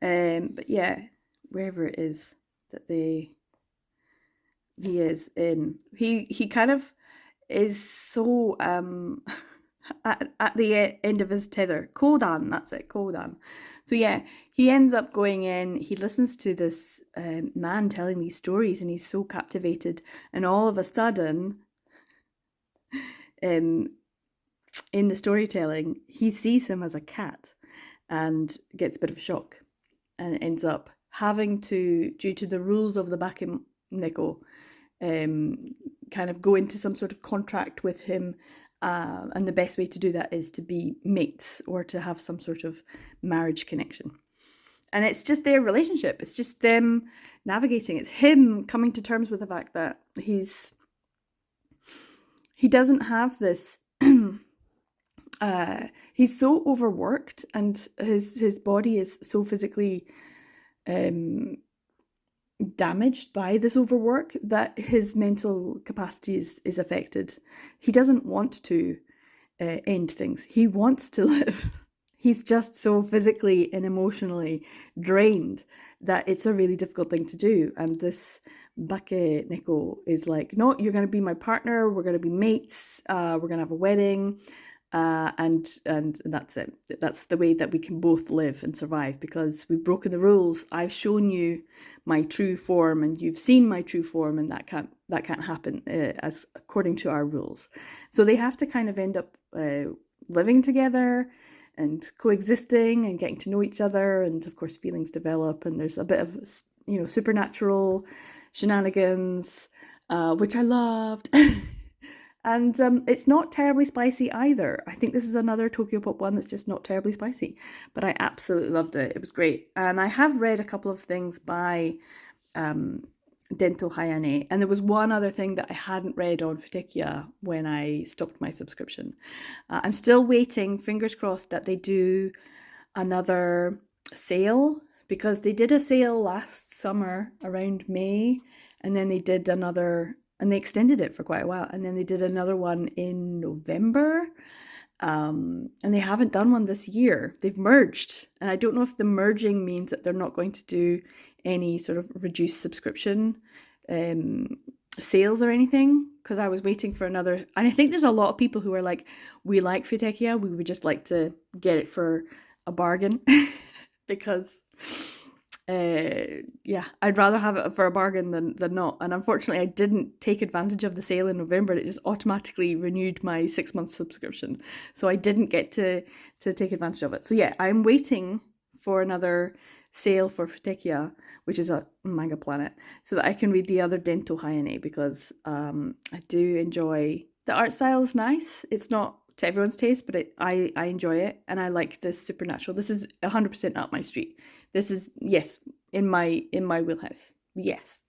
But yeah, wherever it is that he is in, he kind of is so at the end of his tether. Kodan, that's it, Kodan. So yeah, he ends up going in, he listens to this man telling these stories, and he's so captivated, and all of a sudden, in the storytelling, he sees him as a cat and gets a bit of a shock, and ends up having to, due to the rules of the Bakineko, kind of go into some sort of contract with him, and the best way to do that is to be mates or to have some sort of marriage connection. And it's just their relationship. It's just them navigating. It's him coming to terms with the fact that he doesn't have this. He's so overworked, and his body is so physically damaged by this overwork that his mental capacity is affected. He doesn't want to end things. He wants to live. He's just so physically and emotionally drained that it's a really difficult thing to do. And this Bake Neko is like, no, you're going to be my partner. We're going to be mates. We're going to have a wedding. And that's it. That's the way that we can both live and survive, because we've broken the rules. I've shown you my true form, and you've seen my true form, and that can't happen as according to our rules. So they have to kind of end up living together and coexisting and getting to know each other, and of course feelings develop, and there's a bit of supernatural shenanigans, which I loved. And it's not terribly spicy either. I think this is another Tokyopop one that's just not terribly spicy. But I absolutely loved it. It was great. And I have read a couple of things by Dento Hayane. And there was one other thing that I hadn't read on Futekia when I stopped my subscription. I'm still waiting, fingers crossed, that they do another sale. Because they did a sale last summer around May. And then they did another... And they extended it for quite a while. And then they did another one in November. And they haven't done one this year. They've merged. And I don't know if the merging means that they're not going to do any sort of reduced subscription sales or anything. Because I was waiting for another... And I think there's a lot of people who are like, we like Futekia. We would just like to get it for a bargain. Because... I'd rather have it for a bargain than not. And unfortunately, I didn't take advantage of the sale in November. It just automatically renewed my 6-month subscription. So I didn't get to take advantage of it. So yeah, I'm waiting for another sale for Futekia, which is a Manga Planet, so that I can read the other Dento Hayane, because I do enjoy... The art style is nice. It's not to everyone's taste, but I enjoy it. And I like this supernatural. This is 100% up my street. This is, yes, in my wheelhouse. Yes.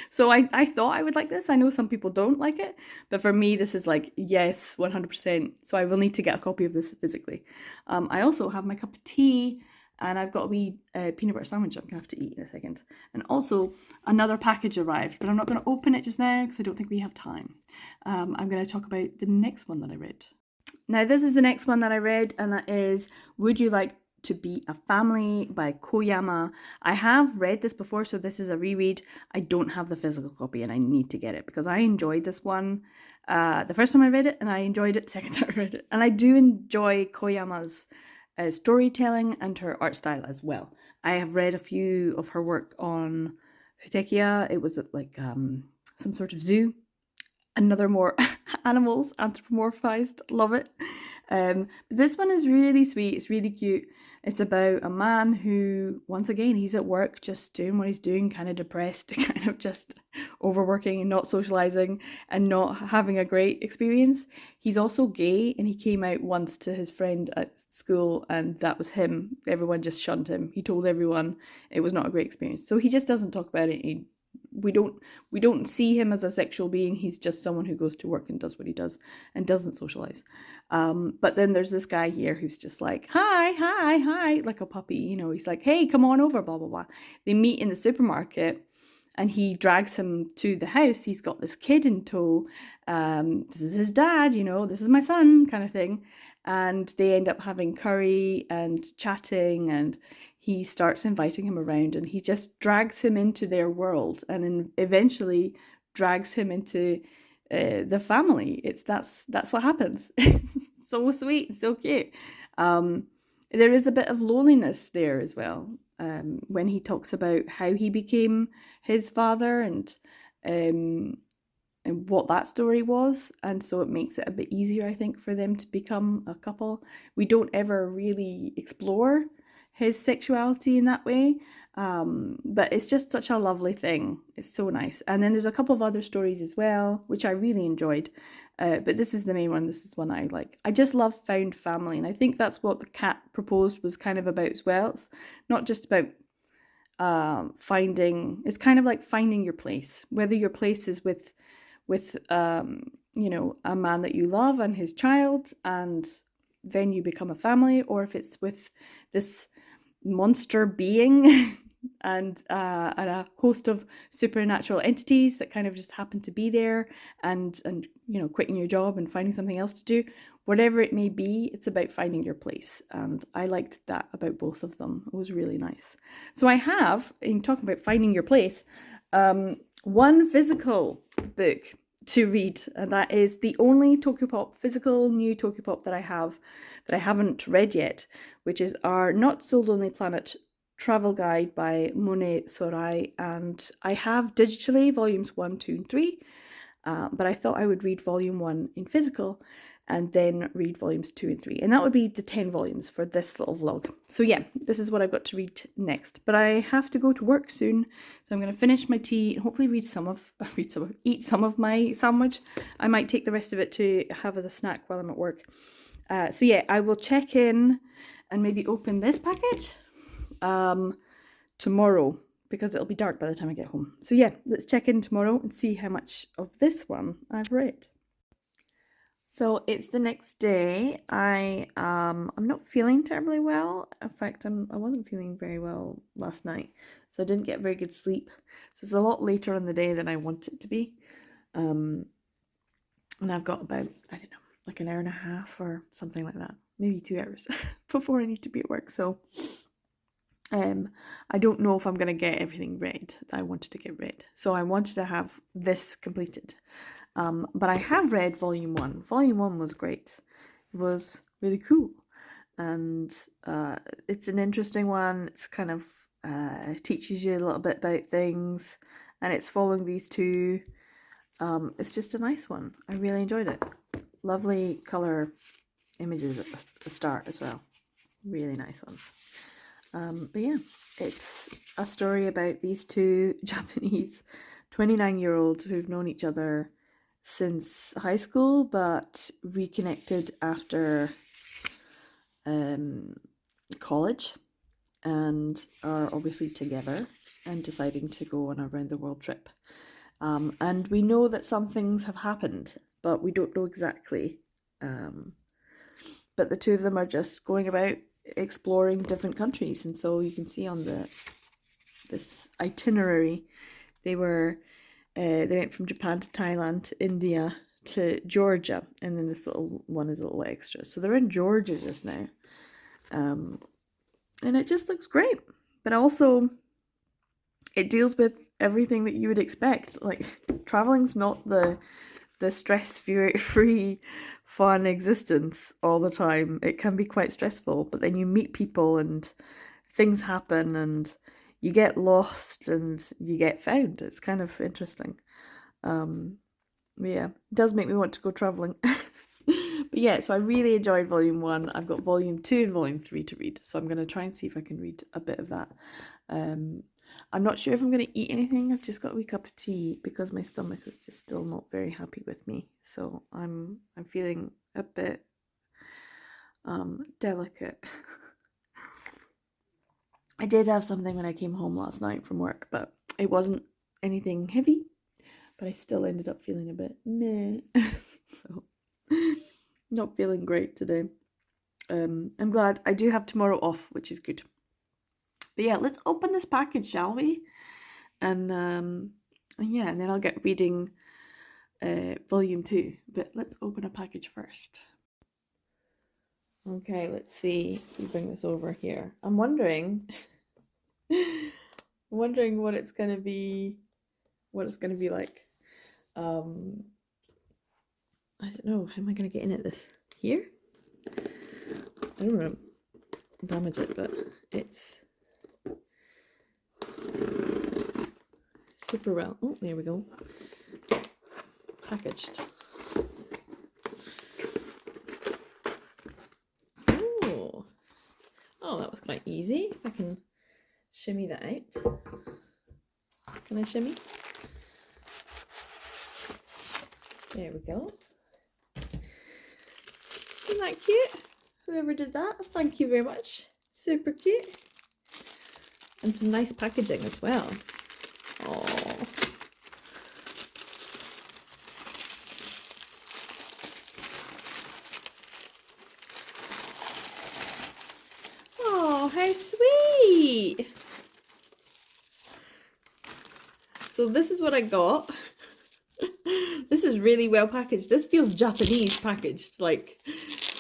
So I thought I would like this. I know some people don't like it, but for me, this is like, yes, 100%. So I will need to get a copy of this physically. I also have my cup of tea, and I've got a wee peanut butter sandwich I'm going to have to eat in a second. And also, another package arrived, but I'm not going to open it just now because I don't think we have time. I'm going to talk about the next one that I read. Now, this is the next one that I read, and that is Would You Like to Be a Family by Koyama. I have read this before, so this is a reread. I don't have the physical copy, and I need to get it because I enjoyed this one the first time I read it, and I enjoyed it the second time I read it. And I do enjoy Koyama's storytelling and her art style as well. I have read a few of her work on Futekia. It was like some sort of zoo. Another more animals anthropomorphized. Love it. But this one is really sweet. It's really cute. It's about a man who, once again, he's at work just doing what he's doing, kind of depressed, kind of just overworking and not socializing and not having a great experience. He's also gay, and he came out once to his friend at school, and that was him. Everyone just shunned him. He told everyone it was not a great experience. So he just doesn't talk about it. We don't see him as a sexual being. He's just someone who goes to work and does what he does and doesn't socialize. But then there's this guy here who's just like, hi, like a puppy. You know, he's like, hey, come on over, blah, blah, blah. They meet in the supermarket, and he drags him to the house. He's got this kid in tow. This is his dad, you know, this is my son kind of thing. And they end up having curry and chatting, and he starts inviting him around, and he just drags him into their world, and eventually drags him into the family. That's what happens. It's so sweet, so cute. There is a bit of loneliness there as well, when he talks about how he became his father and what that story was. And so it makes it a bit easier, I think, for them to become a couple. We don't ever really explore his sexuality in that way, but it's just such a lovely thing. It's so nice. And then there's a couple of other stories as well, which I really enjoyed, but this is the main one. This is one I like. I just love found family, and I think that's what the cat proposed was kind of about as well. It's not just about finding, it's kind of like finding your place, whether your place is with you know, a man that you love and his child, and then you become a family, or if it's with this monster being and a host of supernatural entities that kind of just happen to be there, and you know, quitting your job and finding something else to do. Whatever it may be, it's about finding your place, and I liked that about both of them. It was really nice. So I have, in talking about finding your place, one physical book to read, and that is the only Tokyopop, physical new Tokyopop that I haven't read yet, which is our Not So Lonely Planet travel guide by Mone Sorai, and I have digitally volumes 1, 2, and 3, but I thought I would read volume 1 in physical and then read volumes 2 and 3, and that would be the 10 volumes for this little vlog. So yeah, this is what I've got to read next, but I have to go to work soon, so I'm going to finish my tea and hopefully eat some of my sandwich. I might take the rest of it to have as a snack while I'm at work. So yeah, I will check in and maybe open this packet tomorrow, because it'll be dark by the time I get home. So yeah, let's check in tomorrow and see how much of this one I've read. So it's the next day. I'm not feeling terribly well. In fact, I wasn't feeling very well last night, so I didn't get very good sleep. So it's a lot later in the day than I want it to be. And I've got about, I don't know, like an hour and a half or something like that, maybe 2 hours before I need to be at work. So I don't know if I'm going to get everything read that I wanted to get read. So I wanted to have this completed. But I have read volume 1. Volume 1 was great. It was really cool. And it's an interesting one. It's kind of teaches you a little bit about things. And it's following these two. It's just a nice one. I really enjoyed it. Lovely colour images at the start as well. Really nice ones. But yeah, it's a story about these two Japanese 29-year-olds who've known each other since high school, but reconnected after college, and are obviously together and deciding to go on a round the world trip. And we know that some things have happened, but we don't know exactly. But the two of them are just going about exploring different countries, and so you can see on this itinerary, they went from Japan to Thailand to India to Georgia, and then this little one is a little extra. So they're in Georgia just now, and it just looks great. But also, it deals with everything that you would expect. Like, traveling's not the stress-free, fun existence all the time. It can be quite stressful, but then you meet people and things happen and you get lost and you get found. It's kind of interesting. Yeah, it does make me want to go travelling. But yeah, so I really enjoyed volume 1. I've got volume 2 and volume 3 to read, so I'm going to try and see if I can read a bit of that. I'm not sure if I'm going to eat anything. I've just got a wee cup of tea because my stomach is just still not very happy with me. So I'm feeling a bit delicate. I did have something when I came home last night from work, but it wasn't anything heavy. But I still ended up feeling a bit meh. So not feeling great today. I'm glad I do have tomorrow off, which is good. But yeah, let's open this package, shall we? And yeah, and then I'll get reading volume 2. But let's open a package first. Okay, let's see if we bring this over here. I'm wondering what it's gonna be like. I don't know. How am I gonna get in at this? Here? I don't want to damage it, but it's super well. Oh, there we go. Packaged. Oh, that was quite easy. If I can shimmy that out. Can I shimmy? There we go. Isn't that cute? Whoever did that, thank you very much. Super cute. And some nice packaging as well. Oh. Oh, how sweet! So this is what I got. This is really well packaged. This feels Japanese packaged. Like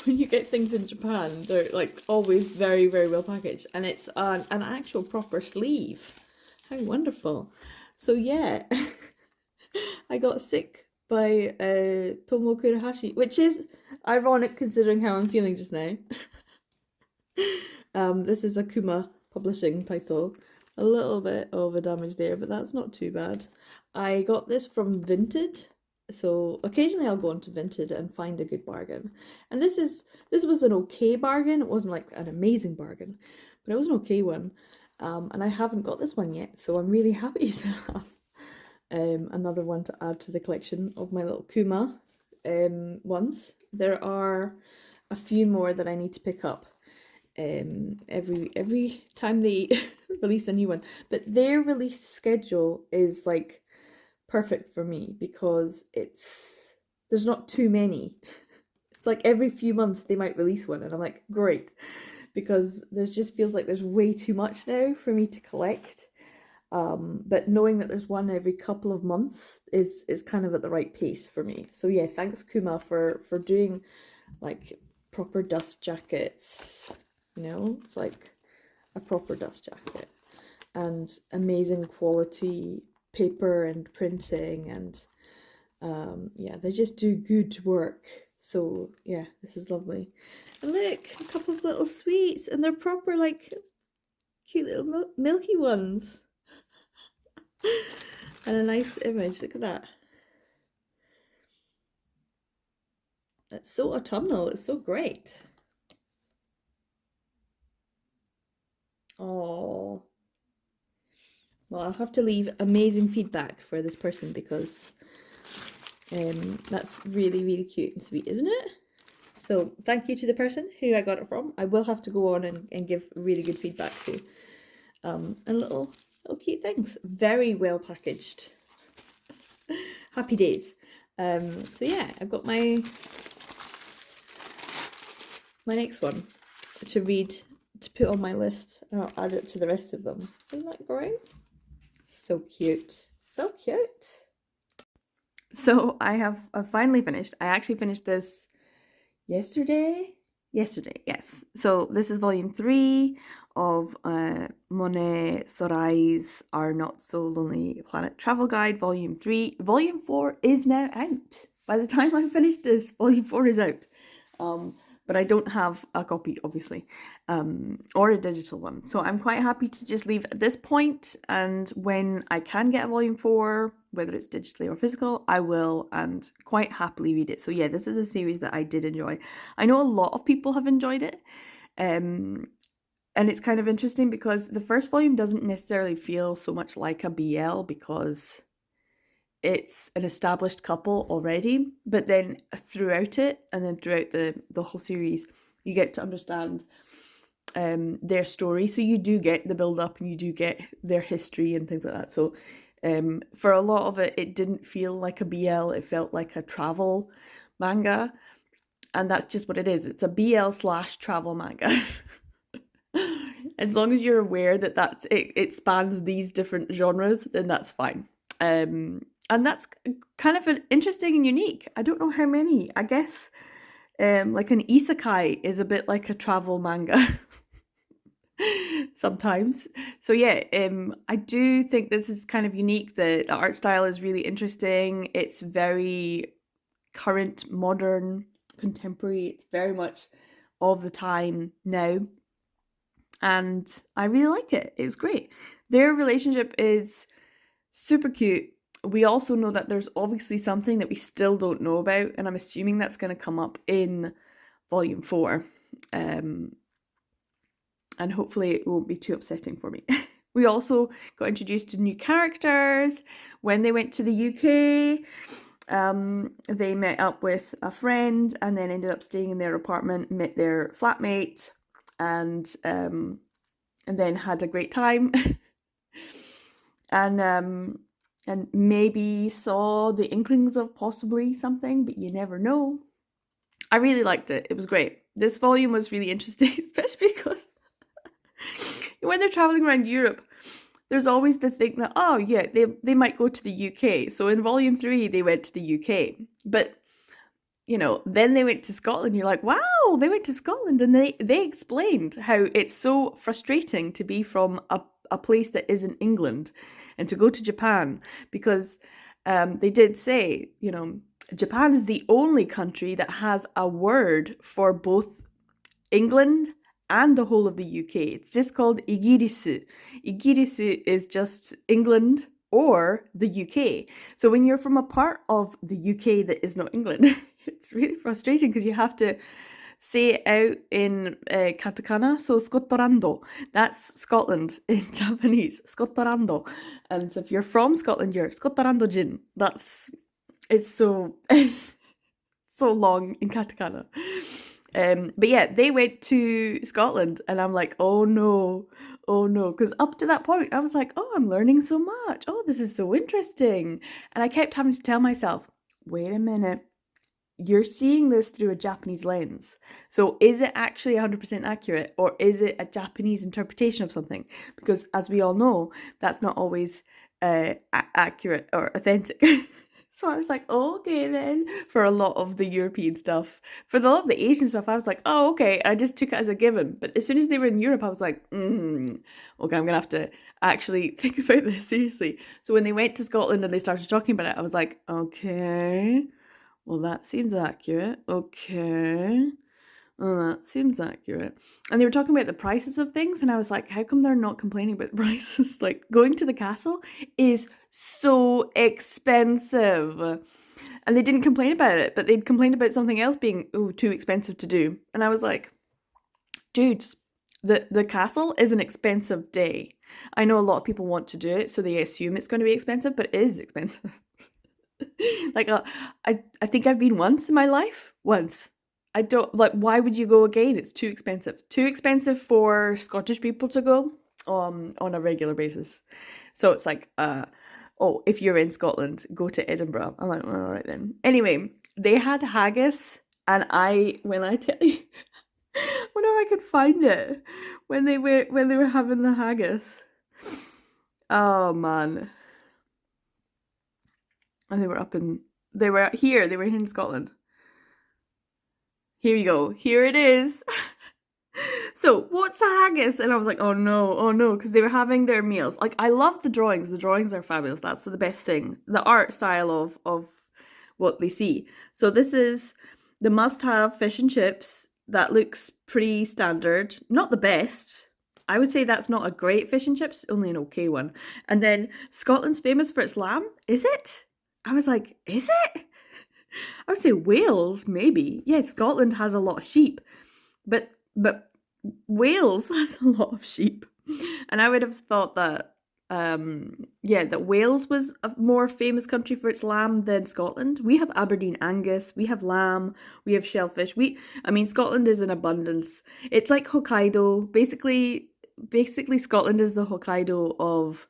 when you get things in Japan, they're like always very, very well packaged. And it's an actual proper sleeve. How wonderful. So yeah, I got Sick by Tomo Kurahashi, which is ironic considering how I'm feeling just now. This is a Kuma publishing title. A little bit of a damage there, but that's not too bad. I got this from Vinted, so occasionally I'll go onto Vinted and find a good bargain. And this was an okay bargain. It wasn't like an amazing bargain, but it was an okay one. And I haven't got this one yet, so I'm really happy to have another one to add to the collection of my little Kuma ones. There are a few more that I need to pick up every time they release a new one, but their release schedule is like perfect for me because there's not too many. It's like every few months they might release one, and I'm like, great, because there's just feels like there's way too much now for me to collect. But knowing that there's one every couple of months is kind of at the right pace for me. So yeah, thanks Kuma for doing like proper dust jackets. You know, it's like a proper dust jacket, and amazing quality paper and printing, and yeah, they just do good work. So yeah, this is lovely. And look, a couple of little sweets, and they're proper like cute little milky ones. And a nice image, look at that. It's so autumnal, it's so great. Oh, well, I'll have to leave amazing feedback for this person because that's really, really cute and sweet, isn't it? So thank you to the person who I got it from. I will have to go on and give really good feedback to. And little cute things. Very well packaged. Happy days. So yeah, I've got my next one to read, to put on my list, and I'll add it to the rest of them. Isn't that great? So cute. So cute. So I've finally finished. I actually finished this yesterday, yes. So this is volume 3 of Monet Sorai's Our Not So Lonely Planet Travel Guide, volume 3. Volume 4 is now out. By the time I finish this, volume 4 is out. But I don't have a copy, obviously, or a digital one. So I'm quite happy to just leave at this point, and when I can get a volume 4, whether it's digitally or physical, I will, and quite happily read it. So yeah, this is a series that I did enjoy. I know a lot of people have enjoyed it, and it's kind of interesting because the first volume doesn't necessarily feel so much like a BL because it's an established couple already, but then throughout it, and then throughout the whole series, you get to understand their story. So you do get the build up, and you do get their history and things like that. So for a lot of it, it didn't feel like a BL. It felt like a travel manga, and that's just what it is. It's a BL / travel manga. As long as you're aware that that's it spans these different genres, then that's fine. And that's kind of interesting and unique. I don't know how many. I guess like an isekai is a bit like a travel manga sometimes. So yeah, I do think this is kind of unique. The art style is really interesting. It's very current, modern, contemporary. It's very much of the time now. And I really like it. It was great. Their relationship is super cute. We also know that there's obviously something that we still don't know about, and I'm assuming that's going to come up in volume 4. And hopefully it won't be too upsetting for me. We also got introduced to new characters. When they went to the UK, they met up with a friend and then ended up staying in their apartment, met their flatmate, and then had a great time. And maybe saw the inklings of possibly something, but you never know. I really liked it. It was great. This volume was really interesting, especially because when they're traveling around Europe, there's always the thing that, oh yeah, they might go to the UK. So in volume 3 they went to the UK. But then they went to Scotland. You're like, wow, they went to Scotland, and they explained how it's so frustrating to be from a place that isn't England and to go to Japan, because they did say, Japan is the only country that has a word for both England and the whole of the UK. It's just called Igirisu. Igirisu is just England or the UK. So when you're from a part of the UK that is not England, it's really frustrating because you have to say it out in katakana. So Scottorando, that's Scotland in Japanese. Scottorando. And so if you're from Scotland, you're Scottorando Jin. It's so so long in katakana. But yeah, they went to Scotland, and I'm like, oh no, because up to that point, I was like, oh, I'm learning so much. Oh, this is so interesting. And I kept having to tell myself, wait a minute, you're seeing this through a Japanese lens. So is it actually 100% accurate, or is it a Japanese interpretation of something? Because as we all know, that's not always accurate or authentic. So I was like, oh, okay then, for a lot of the European stuff. For a lot of the Asian stuff, I was like, oh, okay. I just took it as a given. But as soon as they were in Europe, I was like, okay, I'm going to have to actually think about this seriously. So when they went to Scotland and they started talking about it, I was like, okay, well, that seems accurate. Okay. Oh, that seems accurate. And they were talking about the prices of things, and I was like, how come they're not complaining about the prices? Like, going to the castle is so expensive. And they didn't complain about it, but they'd complained about something else being too expensive to do. And I was like, dudes, the castle is an expensive day. I know a lot of people want to do it, so they assume it's going to be expensive, but it is expensive. Like, I think I've been once in my life. Once. I don't, like, why would you go again? It's too expensive. Too expensive for Scottish people to go on a regular basis. So it's like, if you're in Scotland, go to Edinburgh. I'm like, all right then. Anyway, they had haggis, and when I tell you, whenever I could find it, when they were having the haggis, oh man. And they were here in Scotland. Here you go. Here it is. So, what's a haggis? And I was like, oh no, because they were having their meals. Like, I love the drawings. The drawings are fabulous. That's the best thing. The art style of what they see. So this is the must-have fish and chips. That looks pretty standard. Not the best. I would say that's not a great fish and chips, only an okay one. And then Scotland's famous for its lamb. Is it? I was like, is it? I would say Wales, maybe. Yeah, Scotland has a lot of sheep, but Wales has a lot of sheep, and I would have thought that that Wales was a more famous country for its lamb than Scotland. We have Aberdeen Angus, we have lamb, we have shellfish. Scotland is in abundance. It's like Hokkaido. Basically, Scotland is the Hokkaido of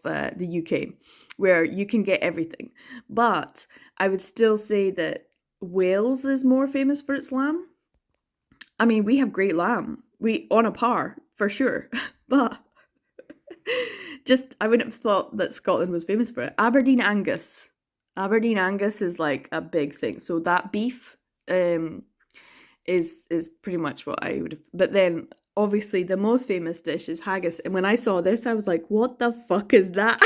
the UK, where you can get everything. But I would still say that Wales is more famous for its lamb. I mean, we have great lamb. We on a par for sure. But I wouldn't have thought that Scotland was famous for it. Aberdeen Angus is like a big thing. So that beef is pretty much what I would have. But then obviously the most famous dish is haggis. And when I saw this, I was like, what the fuck is that?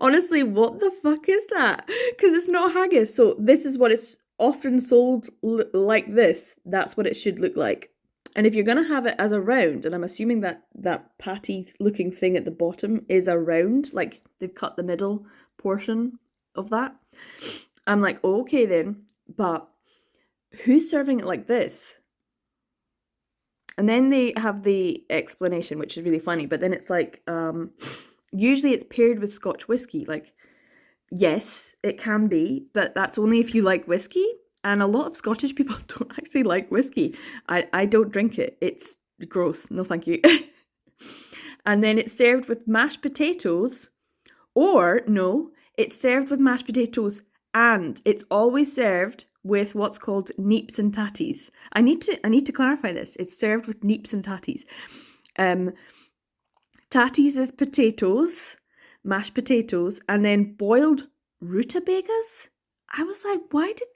Honestly, what the fuck is that? Because it's not haggis. So this is what it's often sold like this. That's what it should look like. And if you're going to have it as a round, and I'm assuming that patty looking thing at the bottom is a round, like they've cut the middle portion of that. I'm like, okay then, but who's serving it like this? And then they have the explanation, which is really funny, but then it's like, usually it's paired with Scotch whiskey. Like, yes, it can be, but that's only if you like whiskey. And a lot of Scottish people don't actually like whiskey. I don't drink it. It's gross. No, thank you. And then it's served with mashed potatoes, or no, it's served with mashed potatoes, and it's always served with what's called neeps and tatties. I need to clarify this. It's served with neeps and tatties. Tatties is potatoes, mashed potatoes, and then boiled rutabagas. I was like, why did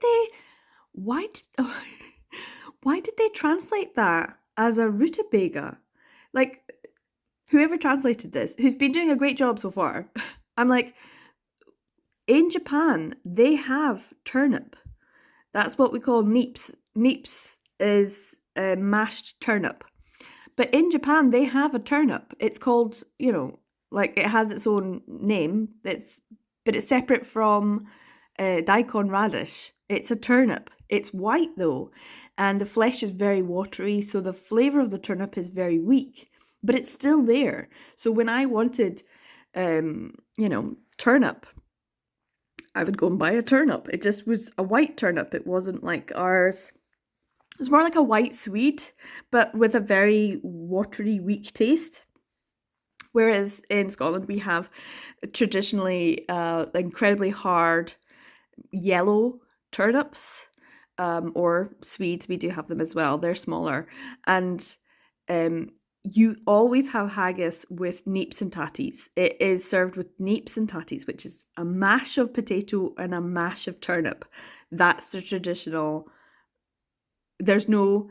they translate that as a rutabaga? Like, whoever translated this, who's been doing a great job so far, I'm like, in Japan, they have turnip. That's what we call neeps. Neeps is a mashed turnip. But in Japan, they have a turnip. It's called, like it has its own name. But it's separate from daikon radish. It's a turnip. It's white though, and the flesh is very watery, so the flavour of the turnip is very weak. But it's still there. So when I wanted, turnip, I would go and buy a turnip. It just was a white turnip. It wasn't like ours. It was more like a white Swede, but with a very watery, weak taste. Whereas in Scotland, we have traditionally incredibly hard yellow turnips, or Swedes. We do have them as well. They're smaller. And you always have haggis with neeps and tatties. It is served with neeps and tatties, which is a mash of potato and a mash of turnip. That's the traditional. There's no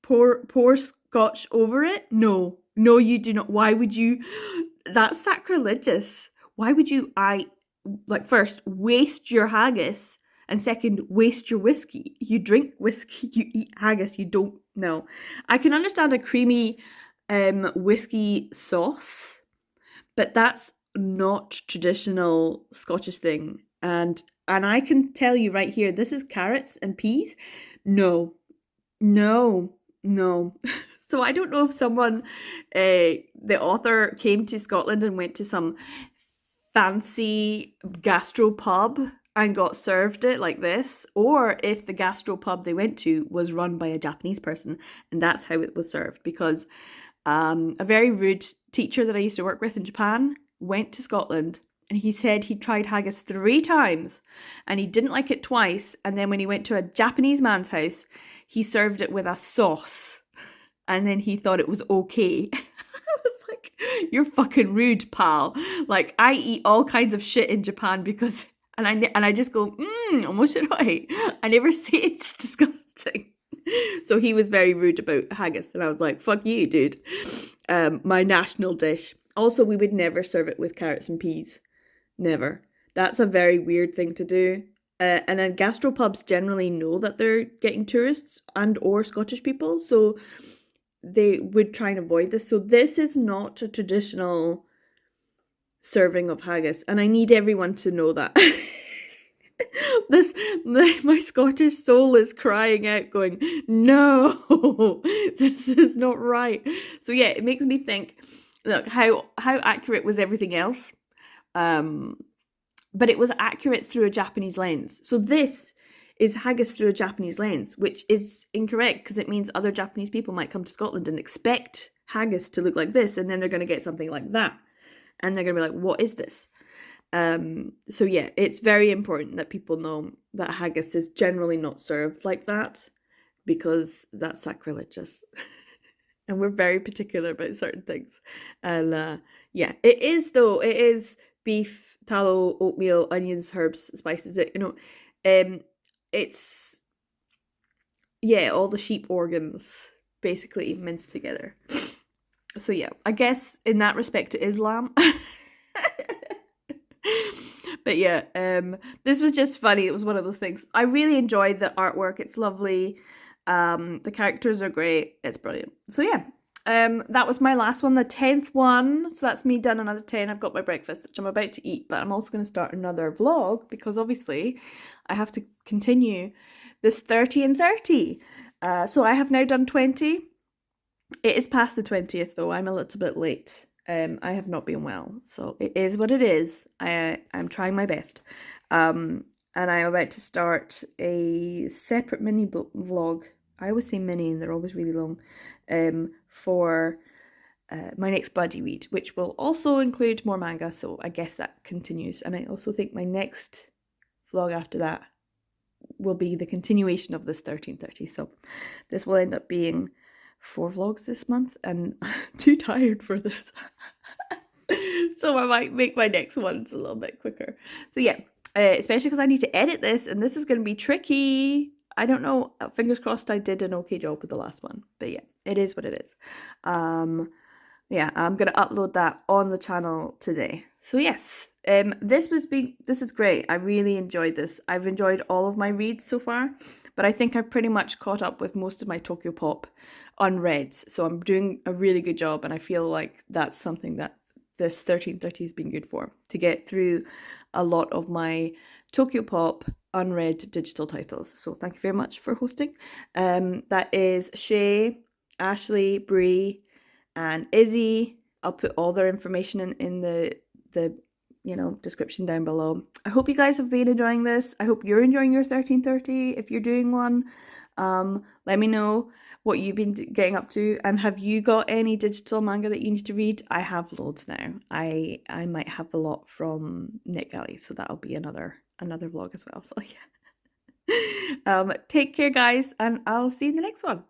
pour scotch over it. No, you do not. Why would you? That's sacrilegious. Why would you? First, waste your haggis, and second, waste your whiskey. You drink whiskey, you eat haggis. You don't. No, I can understand a creamy whiskey sauce, but that's not traditional Scottish thing. And I can tell you right here, this is carrots and peas. No. So I don't know if someone, the author, came to Scotland and went to some fancy gastropub and got served it like this, or if the gastropub they went to was run by a Japanese person and that's how it was served. Because a very rude teacher that I used to work with in Japan went to Scotland, and he said he tried haggis 3 times and he didn't like it twice. And then when he went to a Japanese man's house, he served it with a sauce. And then he thought it was okay. I was like, you're fucking rude, pal. Like, I eat all kinds of shit in Japan because... And I just go, omoshiroi. I never say it's disgusting. So he was very rude about haggis. And I was like, fuck you, dude. My national dish. Also, we would never serve it with carrots and peas. Never. That's a very weird thing to do. And then gastropubs generally know that they're getting tourists and or Scottish people, so they would try and avoid this. So this is not a traditional serving of haggis, and I need everyone to know that. My Scottish soul is crying out, going, no, this is not right. So yeah, it makes me think, look, how accurate was everything else? But it was accurate through a Japanese lens. So this is haggis through a Japanese lens, which is incorrect because it means other Japanese people might come to Scotland and expect haggis to look like this, and then they're going to get something like that. And they're going to be like, what is this? So yeah, it's very important that people know that haggis is generally not served like that because that's sacrilegious. And we're very particular about certain things. And yeah, it is beef, tallow, oatmeal, onions, herbs, spices. It's all the sheep organs basically minced together. So yeah, I guess in that respect it is lamb. But yeah, this was just funny. It was one of those things. I really enjoyed the artwork. It's lovely. The characters are great. It's brilliant. So yeah, that was my last one, the 10th one. So that's me done another 10. I've got my breakfast, which I'm about to eat, but I'm also going to start another vlog because obviously I have to continue this 30 and 30. So I have now done 20. It is past the 20th though. I'm a little bit late. I have not been well, so it is what it is. I'm trying my best. And I'm about to start a separate mini vlog. I always say mini and they're always really long. For my next buddy read, which will also include more manga, so I guess that continues. And I also think my next vlog after that will be the continuation of this 1330. So this will end up being 4 vlogs this month, and I'm too tired for this. So I might make my next ones a little bit quicker. So yeah, especially because I need to edit this, and this is going to be tricky. I don't know. Fingers crossed I did an okay job with the last one. But yeah, it is what it is. Yeah, I'm going to upload that on the channel today. So yes, this is great. I really enjoyed this. I've enjoyed all of my reads so far, but I think I've pretty much caught up with most of my Tokyopop unreads. So I'm doing a really good job, and I feel like that's something that this 1330 has been good for, to get through a lot of my Tokyopop unread digital titles. So thank you very much for hosting. That is Shay, Ashley, Bree, and Izzy. I'll put all their information in the description down below. I hope you guys have been enjoying this. I hope you're enjoying your 1330 if you're doing one. Let me know what you've been getting up to, and have you got any digital manga that you need to read? I have loads now. I might have a lot from NetGalley, so that'll be another vlog as well. So yeah. Take care, guys, and I'll see you in the next one.